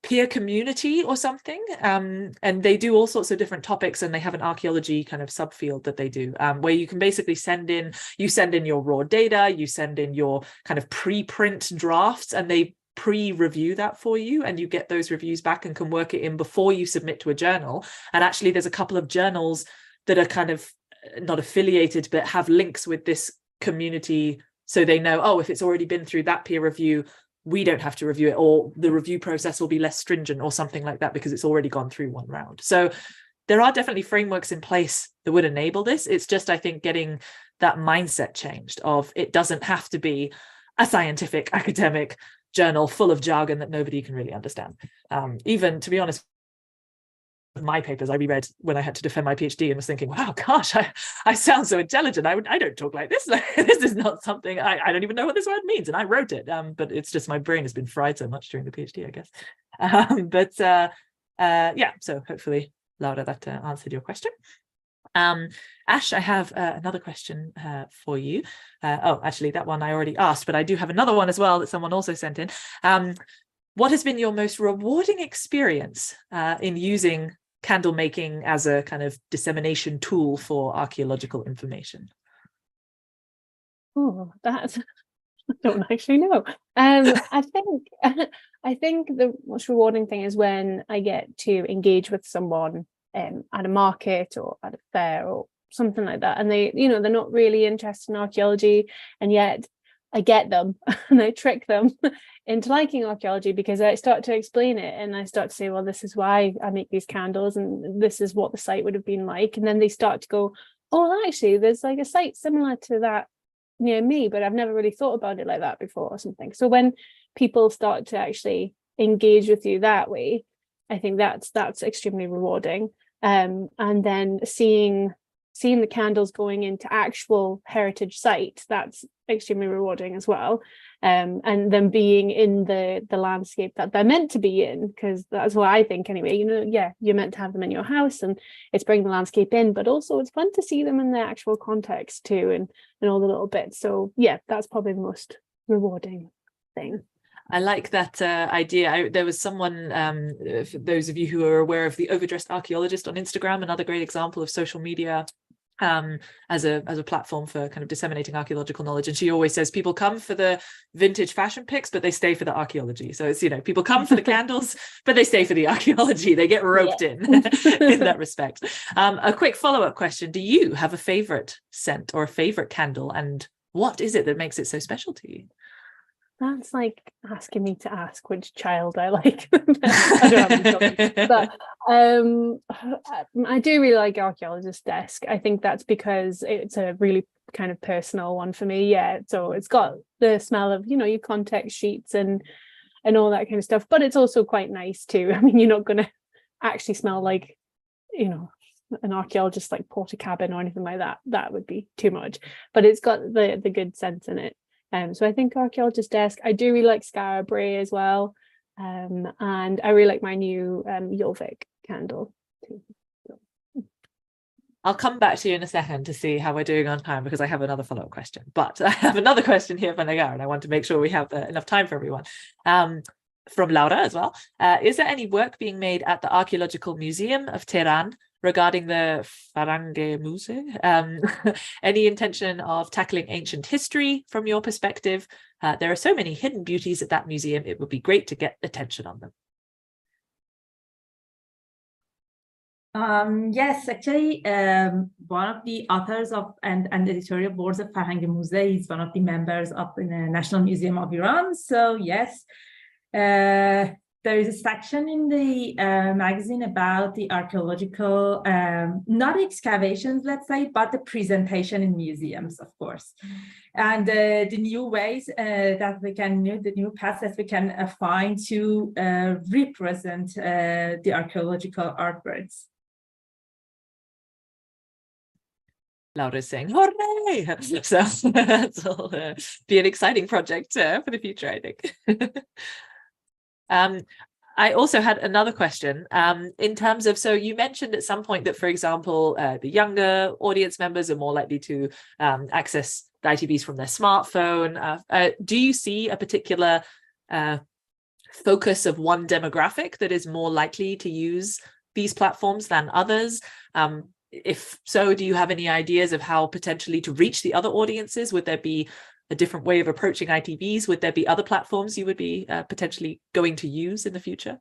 peer community or something, and they do all sorts of different topics, and they have an archaeology kind of subfield that they do, where you can basically send in your raw data, you send in your kind of pre-print drafts, and they pre-review that for you, and you get those reviews back and can work it in before you submit to a journal. And actually there's a couple of journals that are kind of not affiliated but have links with this community, so they know, oh, if it's already been through that peer review, we don't have to review it, or the review process will be less stringent or something like that because it's already gone through one round. So there are definitely frameworks in place that would enable this. It's just, I think, getting that mindset changed of it doesn't have to be a scientific academic journal full of jargon that nobody can really understand. Even, to be honest, my papers I reread when I had to defend my PhD and was thinking, wow, gosh, I sound so intelligent. I don't talk like this. This is not something, I don't even know what this word means. And I wrote it, but it's just my brain has been fried so much during the PhD, I guess. Yeah, so hopefully, Laura, that answered your question. Ash, I have another question for you. Oh, actually, that one I already asked, but I do have another one as well that someone also sent in. What has been your most rewarding experience in using candle making as a kind of dissemination tool for archaeological information? Oh, that's, I don't actually know. I think the most rewarding thing is when I get to engage with someone at a market or at a fair or something like that, and they, they're not really interested in archaeology, and yet I get them and I trick them into liking archaeology because I start to explain it, and I start to say, well, this is why I make these candles, and this is what the site would have been like. And then they start to go, oh, actually, there's like a site similar to that near me, but I've never really thought about it like that before or something. So when people start to actually engage with you that way, I think that's extremely rewarding. And then seeing the candles going into actual heritage sites, that's extremely rewarding as well. And then being in the landscape that they're meant to be in, because that's what I think anyway. Yeah, you're meant to have them in your house and it's bringing the landscape in, but also it's fun to see them in their actual context too, and all the little bits. So yeah, that's probably the most rewarding thing. I like that idea. There was someone, for those of you who are aware of the Overdressed Archaeologist on Instagram, another great example of social media as a platform for kind of disseminating archaeological knowledge. And she always says people come for the vintage fashion pics, but they stay for the archaeology. So it's, people come for the candles, but they stay for the archaeology. They get roped in that respect. A quick follow-up question. Do you have a favorite scent or a favorite candle? And what is it that makes it so special to you? That's like asking me to ask which child I like. I don't have any children, but I do really like Archaeologist's Desk. I think that's because it's a really kind of personal one for me. Yeah, so it's got the smell of your context sheets and all that kind of stuff, but it's also quite nice too. I mean, you're not going to actually smell like an archaeologist like Portakabin or anything like that. That would be too much, but it's got the good sense in it. So I think Archaeologist's Desk. I do really like Scarab Bray as well, and I really like my new Yolvik candle too. I'll come back to you in a second to see how we're doing on time, because I have another follow-up question. But I have another question here for Nagar, and I want to make sure we have enough time for everyone. From Laura as well. Is there any work being made at the Archaeological Museum of Tehran regarding the Farange Muse? Any intention of tackling ancient history from your perspective? There are so many hidden beauties at that museum. It would be great to get attention on them. Yes, actually, one of the authors of and editorial boards of Farange Muse is one of the members of the National Museum of Iran. So yes, there is a section in the magazine about the archaeological, not excavations, let's say, but the presentation in museums, of course, and the new ways that we can, the new paths that we can find to represent the archaeological artworks. Laura is saying, hooray! So that'll be an exciting project for the future, I think. I also had another question in terms of, so you mentioned at some point that, for example, the younger audience members are more likely to access the ITVs from their smartphone. Do you see a particular focus of one demographic that is more likely to use these platforms than others? If so, do you have any ideas of how potentially to reach the other audiences? Would there be a different way of approaching ITVs? Would there be other platforms you would be potentially going to use in the future?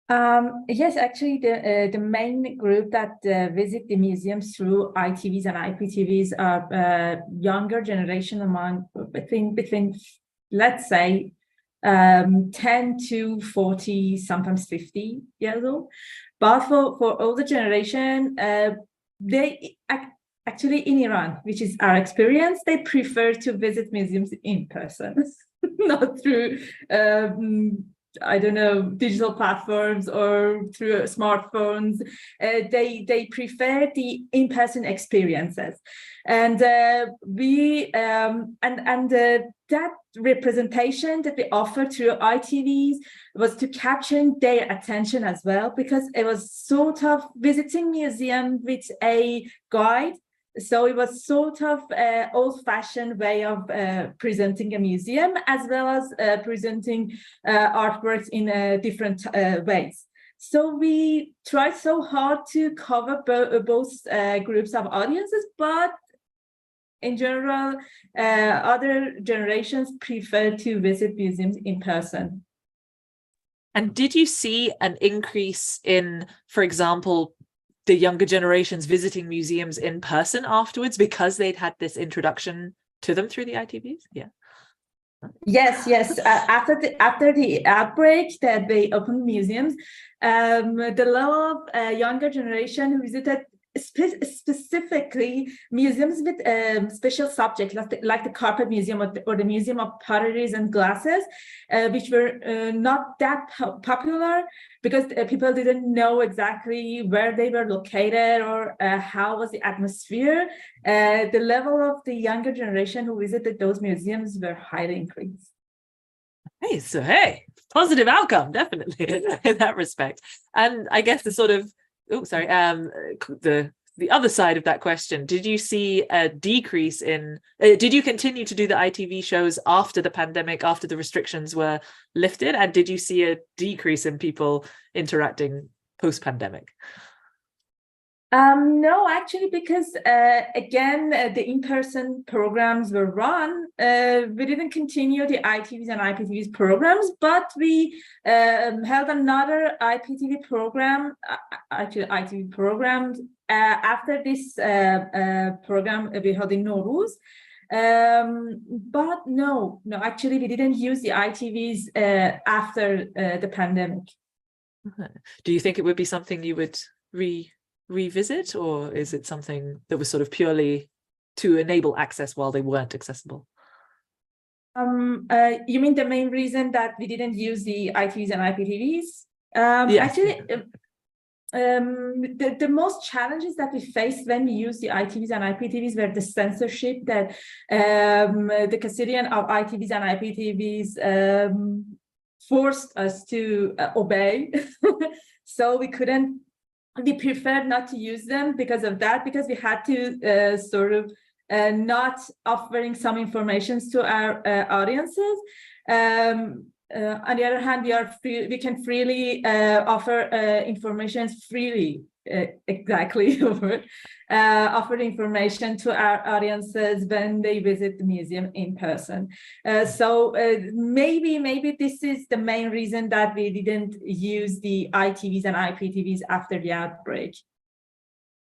Yes, actually, the main group that visit the museums through ITVs and IPTVs are younger generation, among between let's say 10 to 40, sometimes 50 years old. But for older generation, they actually in Iran, which is our experience, they prefer to visit museums in person, not through I don't know, digital platforms or through smartphones. They prefer the in-person experiences, and that representation that we offer through ITVs was to capture their attention as well, because it was sort of visiting museum with a guide. So it was sort of old-fashioned way of presenting a museum, as well as presenting artworks in different ways. So we tried so hard to cover both groups of audiences, but in general, other generations prefer to visit museums in person. And did you see an increase in, for example, the younger generations visiting museums in person afterwards because they'd had this introduction to them through the ITVs? Yeah. Yes. After the outbreak that they opened museums, the level of younger generation who visited specifically museums with special subjects, like the Carpet Museum or the Museum of Potteries and Glasses, which were not that popular because people didn't know exactly where they were located or how was the atmosphere. The level of the younger generation who visited those museums were highly increased. Hey, positive outcome, definitely, in that respect. And I guess the sort of, the other side of that question, did you see a decrease in, did you continue to do the ITV shows after the pandemic, after the restrictions were lifted? And did you see a decrease in people interacting post-pandemic? No, actually, because again, the in-person programs were run. We didn't continue the ITVs and IPTVs programs, but we held another IPTV program, actually ITV programs, after this program we held in Nowruz. But no, actually, we didn't use the ITVs after the pandemic. Do you think it would be something you would revisit, or is it something that was sort of purely to enable access while they weren't accessible? You mean the main reason that we didn't use the ITVs and IPTVs? Yes. Actually, the most challenges that we faced when we used the ITVs and IPTVs were the censorship that the custodian of ITVs and IPTVs forced us to obey. So we preferred not to use them because of that, because we had to sort of not offering some informations to our audiences. On the other hand, we can freely offer information freely, exactly, offer information to our audiences when they visit the museum in person. So maybe this is the main reason that we didn't use the ITVs and IPTVs after the outbreak.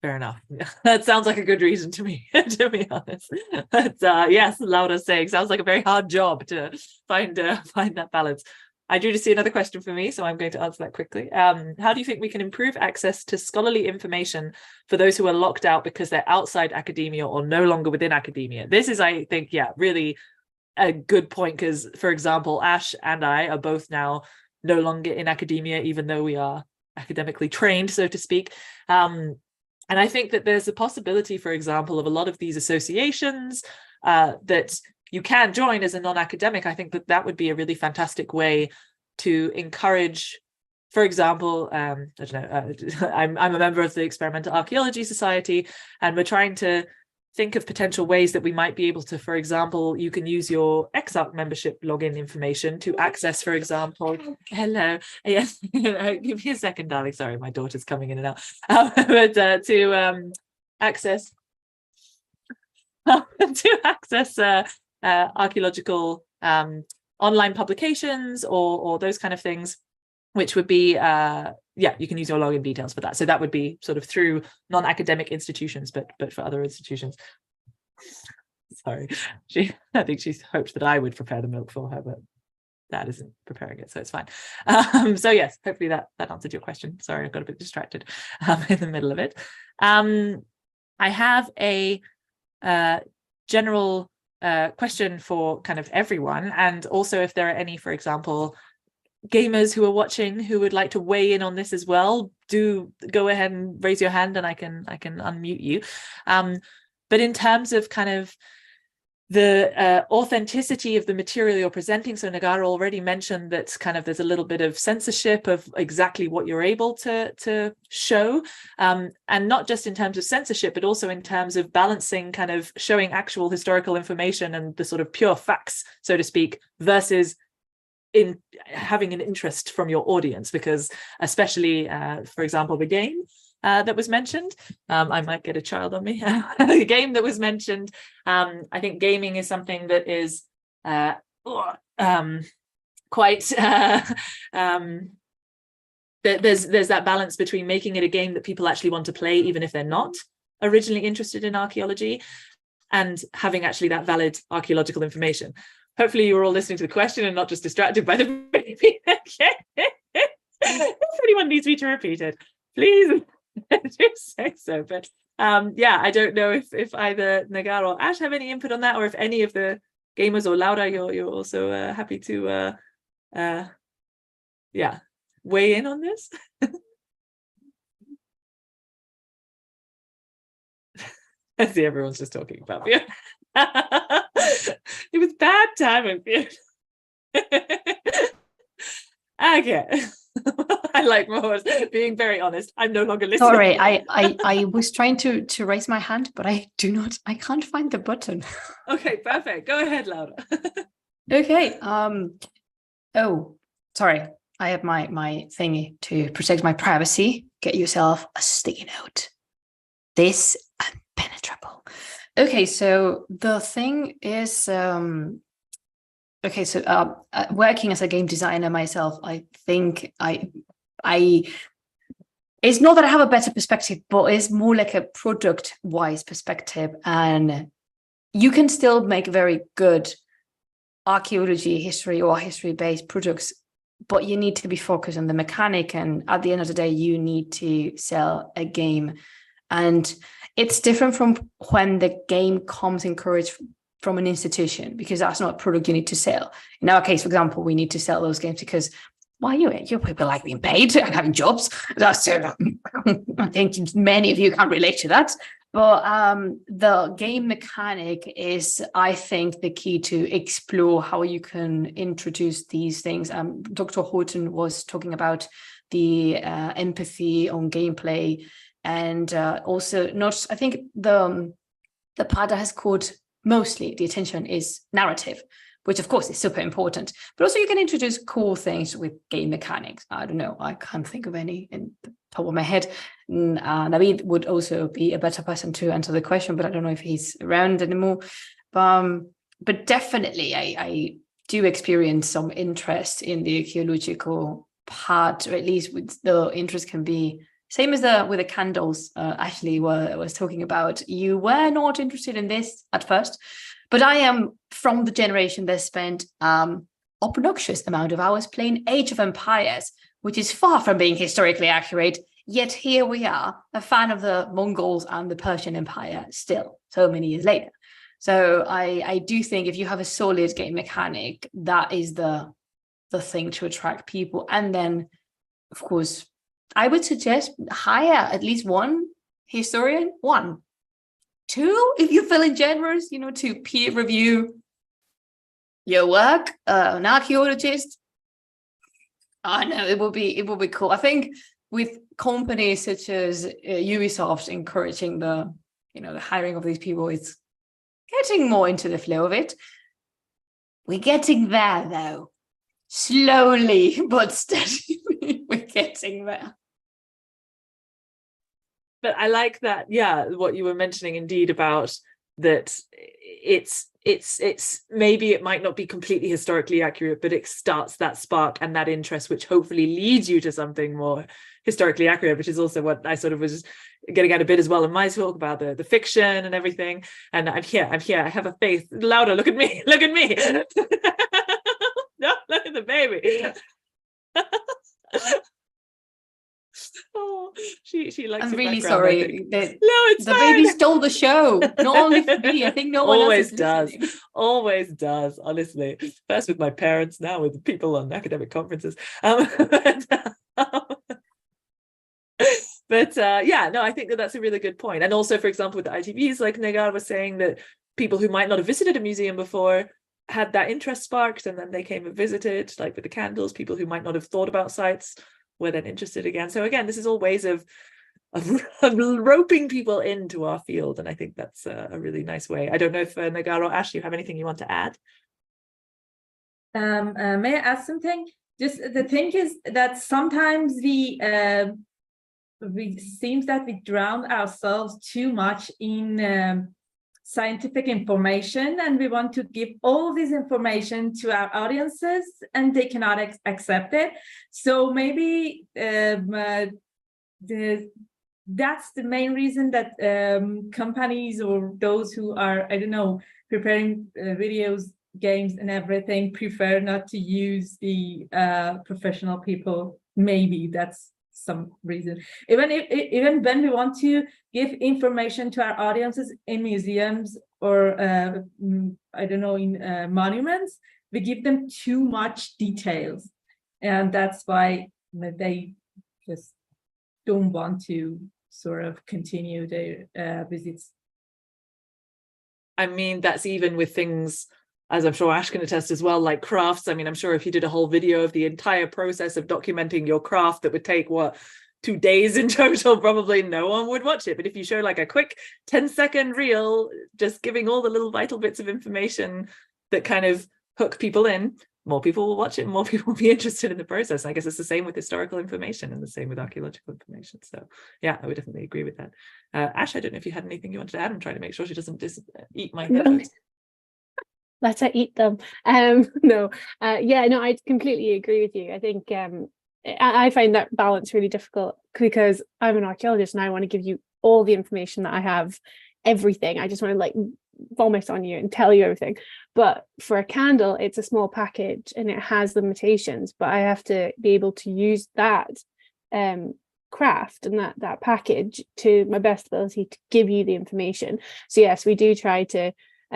Fair enough. That sounds like a good reason to me, to be honest. But yes, Laura's saying sounds like a very hard job to find that balance. I do just see another question for me, so I'm going to answer that quickly. How do you think we can improve access to scholarly information for those who are locked out because they're outside academia or no longer within academia? This is, I think, really a good point, because, for example, Ash and I are both now no longer in academia, even though we are academically trained, so to speak. And I think that there's a possibility, for example, of a lot of these associations that you can join as a non-academic. I think that would be a really fantastic way to encourage, for example, I don't know, I'm a member of the Experimental Archaeology Society, and we're trying to think of potential ways that we might be able to, for example, you can use your XArch membership login information to access, for example, hello, yes, give me a second, darling, sorry, my daughter's coming in and out, but to access archaeological online publications or those kind of things, which would be you can use your login details for that. So that would be sort of through non-academic institutions, but for other institutions. Sorry, I think she hoped that I would prepare the milk for her, but Dad isn't preparing it, so it's fine. So yes, hopefully that answered your question. Sorry, I got a bit distracted in the middle of it. I have a general question for kind of everyone, and also if there are any, for example, gamers who are watching who would like to weigh in on this as well, do go ahead and raise your hand and I can unmute you. But in terms of kind of the authenticity of the material you're presenting, so Nagara already mentioned that kind of there's a little bit of censorship of exactly what you're able to show, and not just in terms of censorship, but also in terms of balancing kind of showing actual historical information and the sort of pure facts, so to speak, versus in having an interest from your audience, because especially, for example, the game that was mentioned, I might get a child on me, the game that was mentioned, I think gaming is something that is quite, there's that balance between making it a game that people actually want to play, even if they're not originally interested in archaeology, and having actually that valid archaeological information. Hopefully you're all listening to the question and not just distracted by the baby. If anyone needs me to repeat it, please do say so. But I don't know if either Nagara or Ash have any input on that, or if any of the gamers, or Laura, you're also happy to weigh in on this. I see everyone's just talking about me. It was bad timing. Okay. I like Mo's being very honest. I'm no longer listening. Sorry, I was trying to raise my hand, but I can't find the button. Okay, perfect. Go ahead, Laura. Okay. Oh, sorry. I have my thingy to protect my privacy. Get yourself a sticky note. this impenetrable. Okay, so the thing is, working as a game designer myself, I think I it's not that I have a better perspective, but it's more like a product-wise perspective, and you can still make very good archaeology, history, or history-based products, but you need to be focused on the mechanic, and at the end of the day, you need to sell a game. And it's different from when the game comes encouraged from an institution, because that's not a product you need to sell. In our case, for example, we need to sell those games because, well, you people like being paid and having jobs. That's I think many of you can relate to that. But the game mechanic is, I think, the key to explore how you can introduce these things. Dr. Horton was talking about the empathy on gameplay, and also I think the part that has caught mostly the attention is narrative, which of course is super important, but also you can introduce cool things with game mechanics. I don't know, I can't think of any in the top of my head. Navid would also be a better person to answer the question, but I don't know if he's around anymore. But definitely I do experience some interest in the archaeological part, or at least with the interest can be same as with the candles. Ashley was talking about, you were not interested in this at first, but I am from the generation that spent obnoxious amount of hours playing Age of Empires, which is far from being historically accurate. Yet here we are, a fan of the Mongols and the Persian Empire still, so many years later. So I do think if you have a solid game mechanic, that is the thing to attract people. And then, of course, I would suggest hire at least one historian, 1, 2, if you're feeling generous, to peer review your work, an archaeologist. I know it will be cool. I think with companies such as Ubisoft encouraging the hiring of these people, it's getting more into the flow of it. We're getting there though, slowly but steadily. We're getting there. But I like that, what you were mentioning indeed about that it's maybe it might not be completely historically accurate, but it starts that spark and that interest, which hopefully leads you to something more historically accurate, which is also what I sort of was getting at a bit as well in my talk about the fiction and everything. And I'm here, I have a faith. Louder, look at me. No, look at the baby. Oh, she likes. I'm really sorry. No, it's the fine. baby stole the show. Not only for me. I think no one always else does. Always does. Honestly, first with my parents, now with people on academic conferences. But I think that's a really good point. And also, for example, with the ITVs, like Negar was saying, that people who might not have visited a museum before had that interest sparked, and then they came and visited, like with the candles. People who might not have thought about sites were then interested again. So again, this is all ways of roping people into our field, and I think that's a really nice way. I don't know if Negar or Ash, you have anything you want to add? May I add something? Just the thing is that sometimes we seems that we drown ourselves too much in scientific information, and we want to give all this information to our audiences, and they cannot accept it. So maybe that's the main reason that companies or those who are, I don't know, preparing videos, games and everything prefer not to use the professional people. Maybe that's some reason. Even when we want to give information to our audiences in museums or I don't know, in monuments, we give them too much details, and that's why they just don't want to sort of continue their visits. I mean, that's even with things, as I'm sure Ash can attest as well, like crafts. I mean, I'm sure if you did a whole video of the entire process of documenting your craft, that would take 2 days in total, probably no one would watch it. But if you show like a quick 10-second reel, just giving all the little vital bits of information that kind of hook people in, more people will watch it and more people will be interested in the process. I guess it's the same with historical information and the same with archaeological information. So yeah, I would definitely agree with that. Ash, I don't know if you had anything you wanted to add. I'm trying to make sure she doesn't eat my photos. Let her eat them. No, I completely agree with you. I think I find that balance really difficult because I'm an archaeologist and I want to give you all the information that I have, everything. I just want to like vomit on you and tell you everything. But for a candle, it's a small package and it has limitations, but I have to be able to use that craft and that package to my best ability to give you the information. So yes, we do try to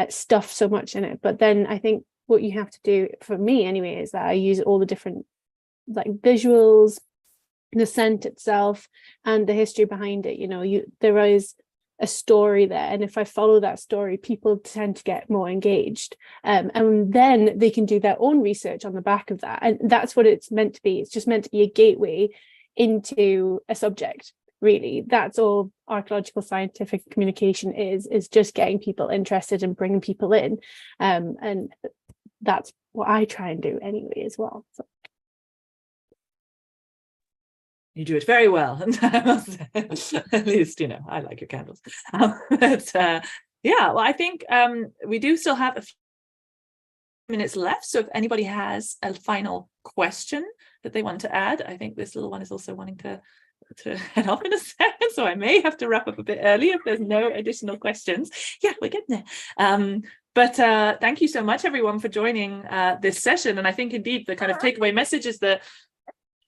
stuff so much in it, but then I think what you have to do, for me anyway, is that I use all the different like visuals, the scent itself, and the history behind it. You know, there is a story there, and if I follow that story, people tend to get more engaged, and then they can do their own research on the back of that, and that's what it's meant to be. It's just meant to be a gateway into a subject. Really, that's all archaeological scientific communication is just getting people interested and bringing people in, and that's what I try and do anyway as well. So. You do it very well, and at least you know I like your candles. But yeah, well, I think we do still have a few minutes left, so if anybody has a final question that they want to add, I think this little one is also wanting to head off in a second, so I may have to wrap up a bit early if there's no additional questions. Yeah, we're getting there. But thank you so much, everyone, for joining this session. And I think indeed the kind of takeaway message is that,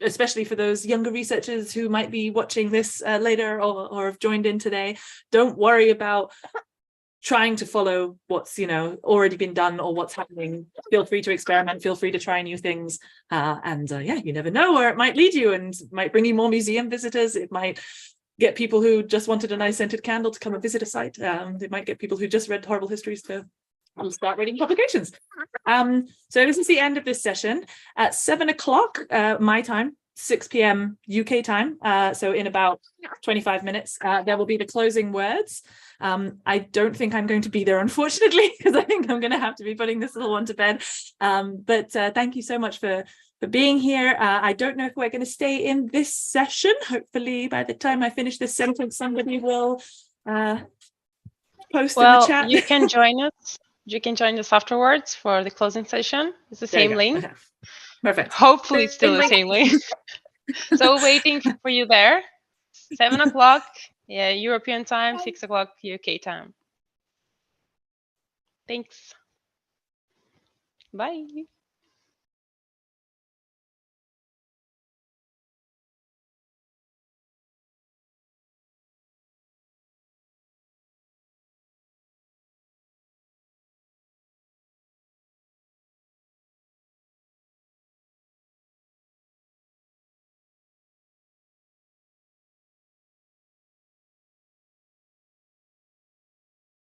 especially for those younger researchers who might be watching this later or have joined in today, don't worry about trying to follow what's already been done or what's happening. Feel free to experiment, feel free to try new things, and yeah, you never know where it might lead you, and might bring you more museum visitors. It might get people who just wanted a nice scented candle to come and visit a site. It might get people who just read horrible histories to start reading publications. So this is the end of this session. At 7 o'clock my time, 6 p.m. UK time, so in about 25 minutes, there will be the closing words. I don't think I'm going to be there, unfortunately, because I think I'm going to have to be putting this little one to bed. But thank you so much for being here. I don't know if we're going to stay in this session. Hopefully, by the time I finish this sentence, somebody will post in the chat. You can join us. You can join us afterwards for the closing session. It's the same link. Okay. Perfect. Hopefully, it's still the same link. So waiting for you there. 7 o'clock, yeah, European time, 6 o'clock UK time. Thanks. Bye.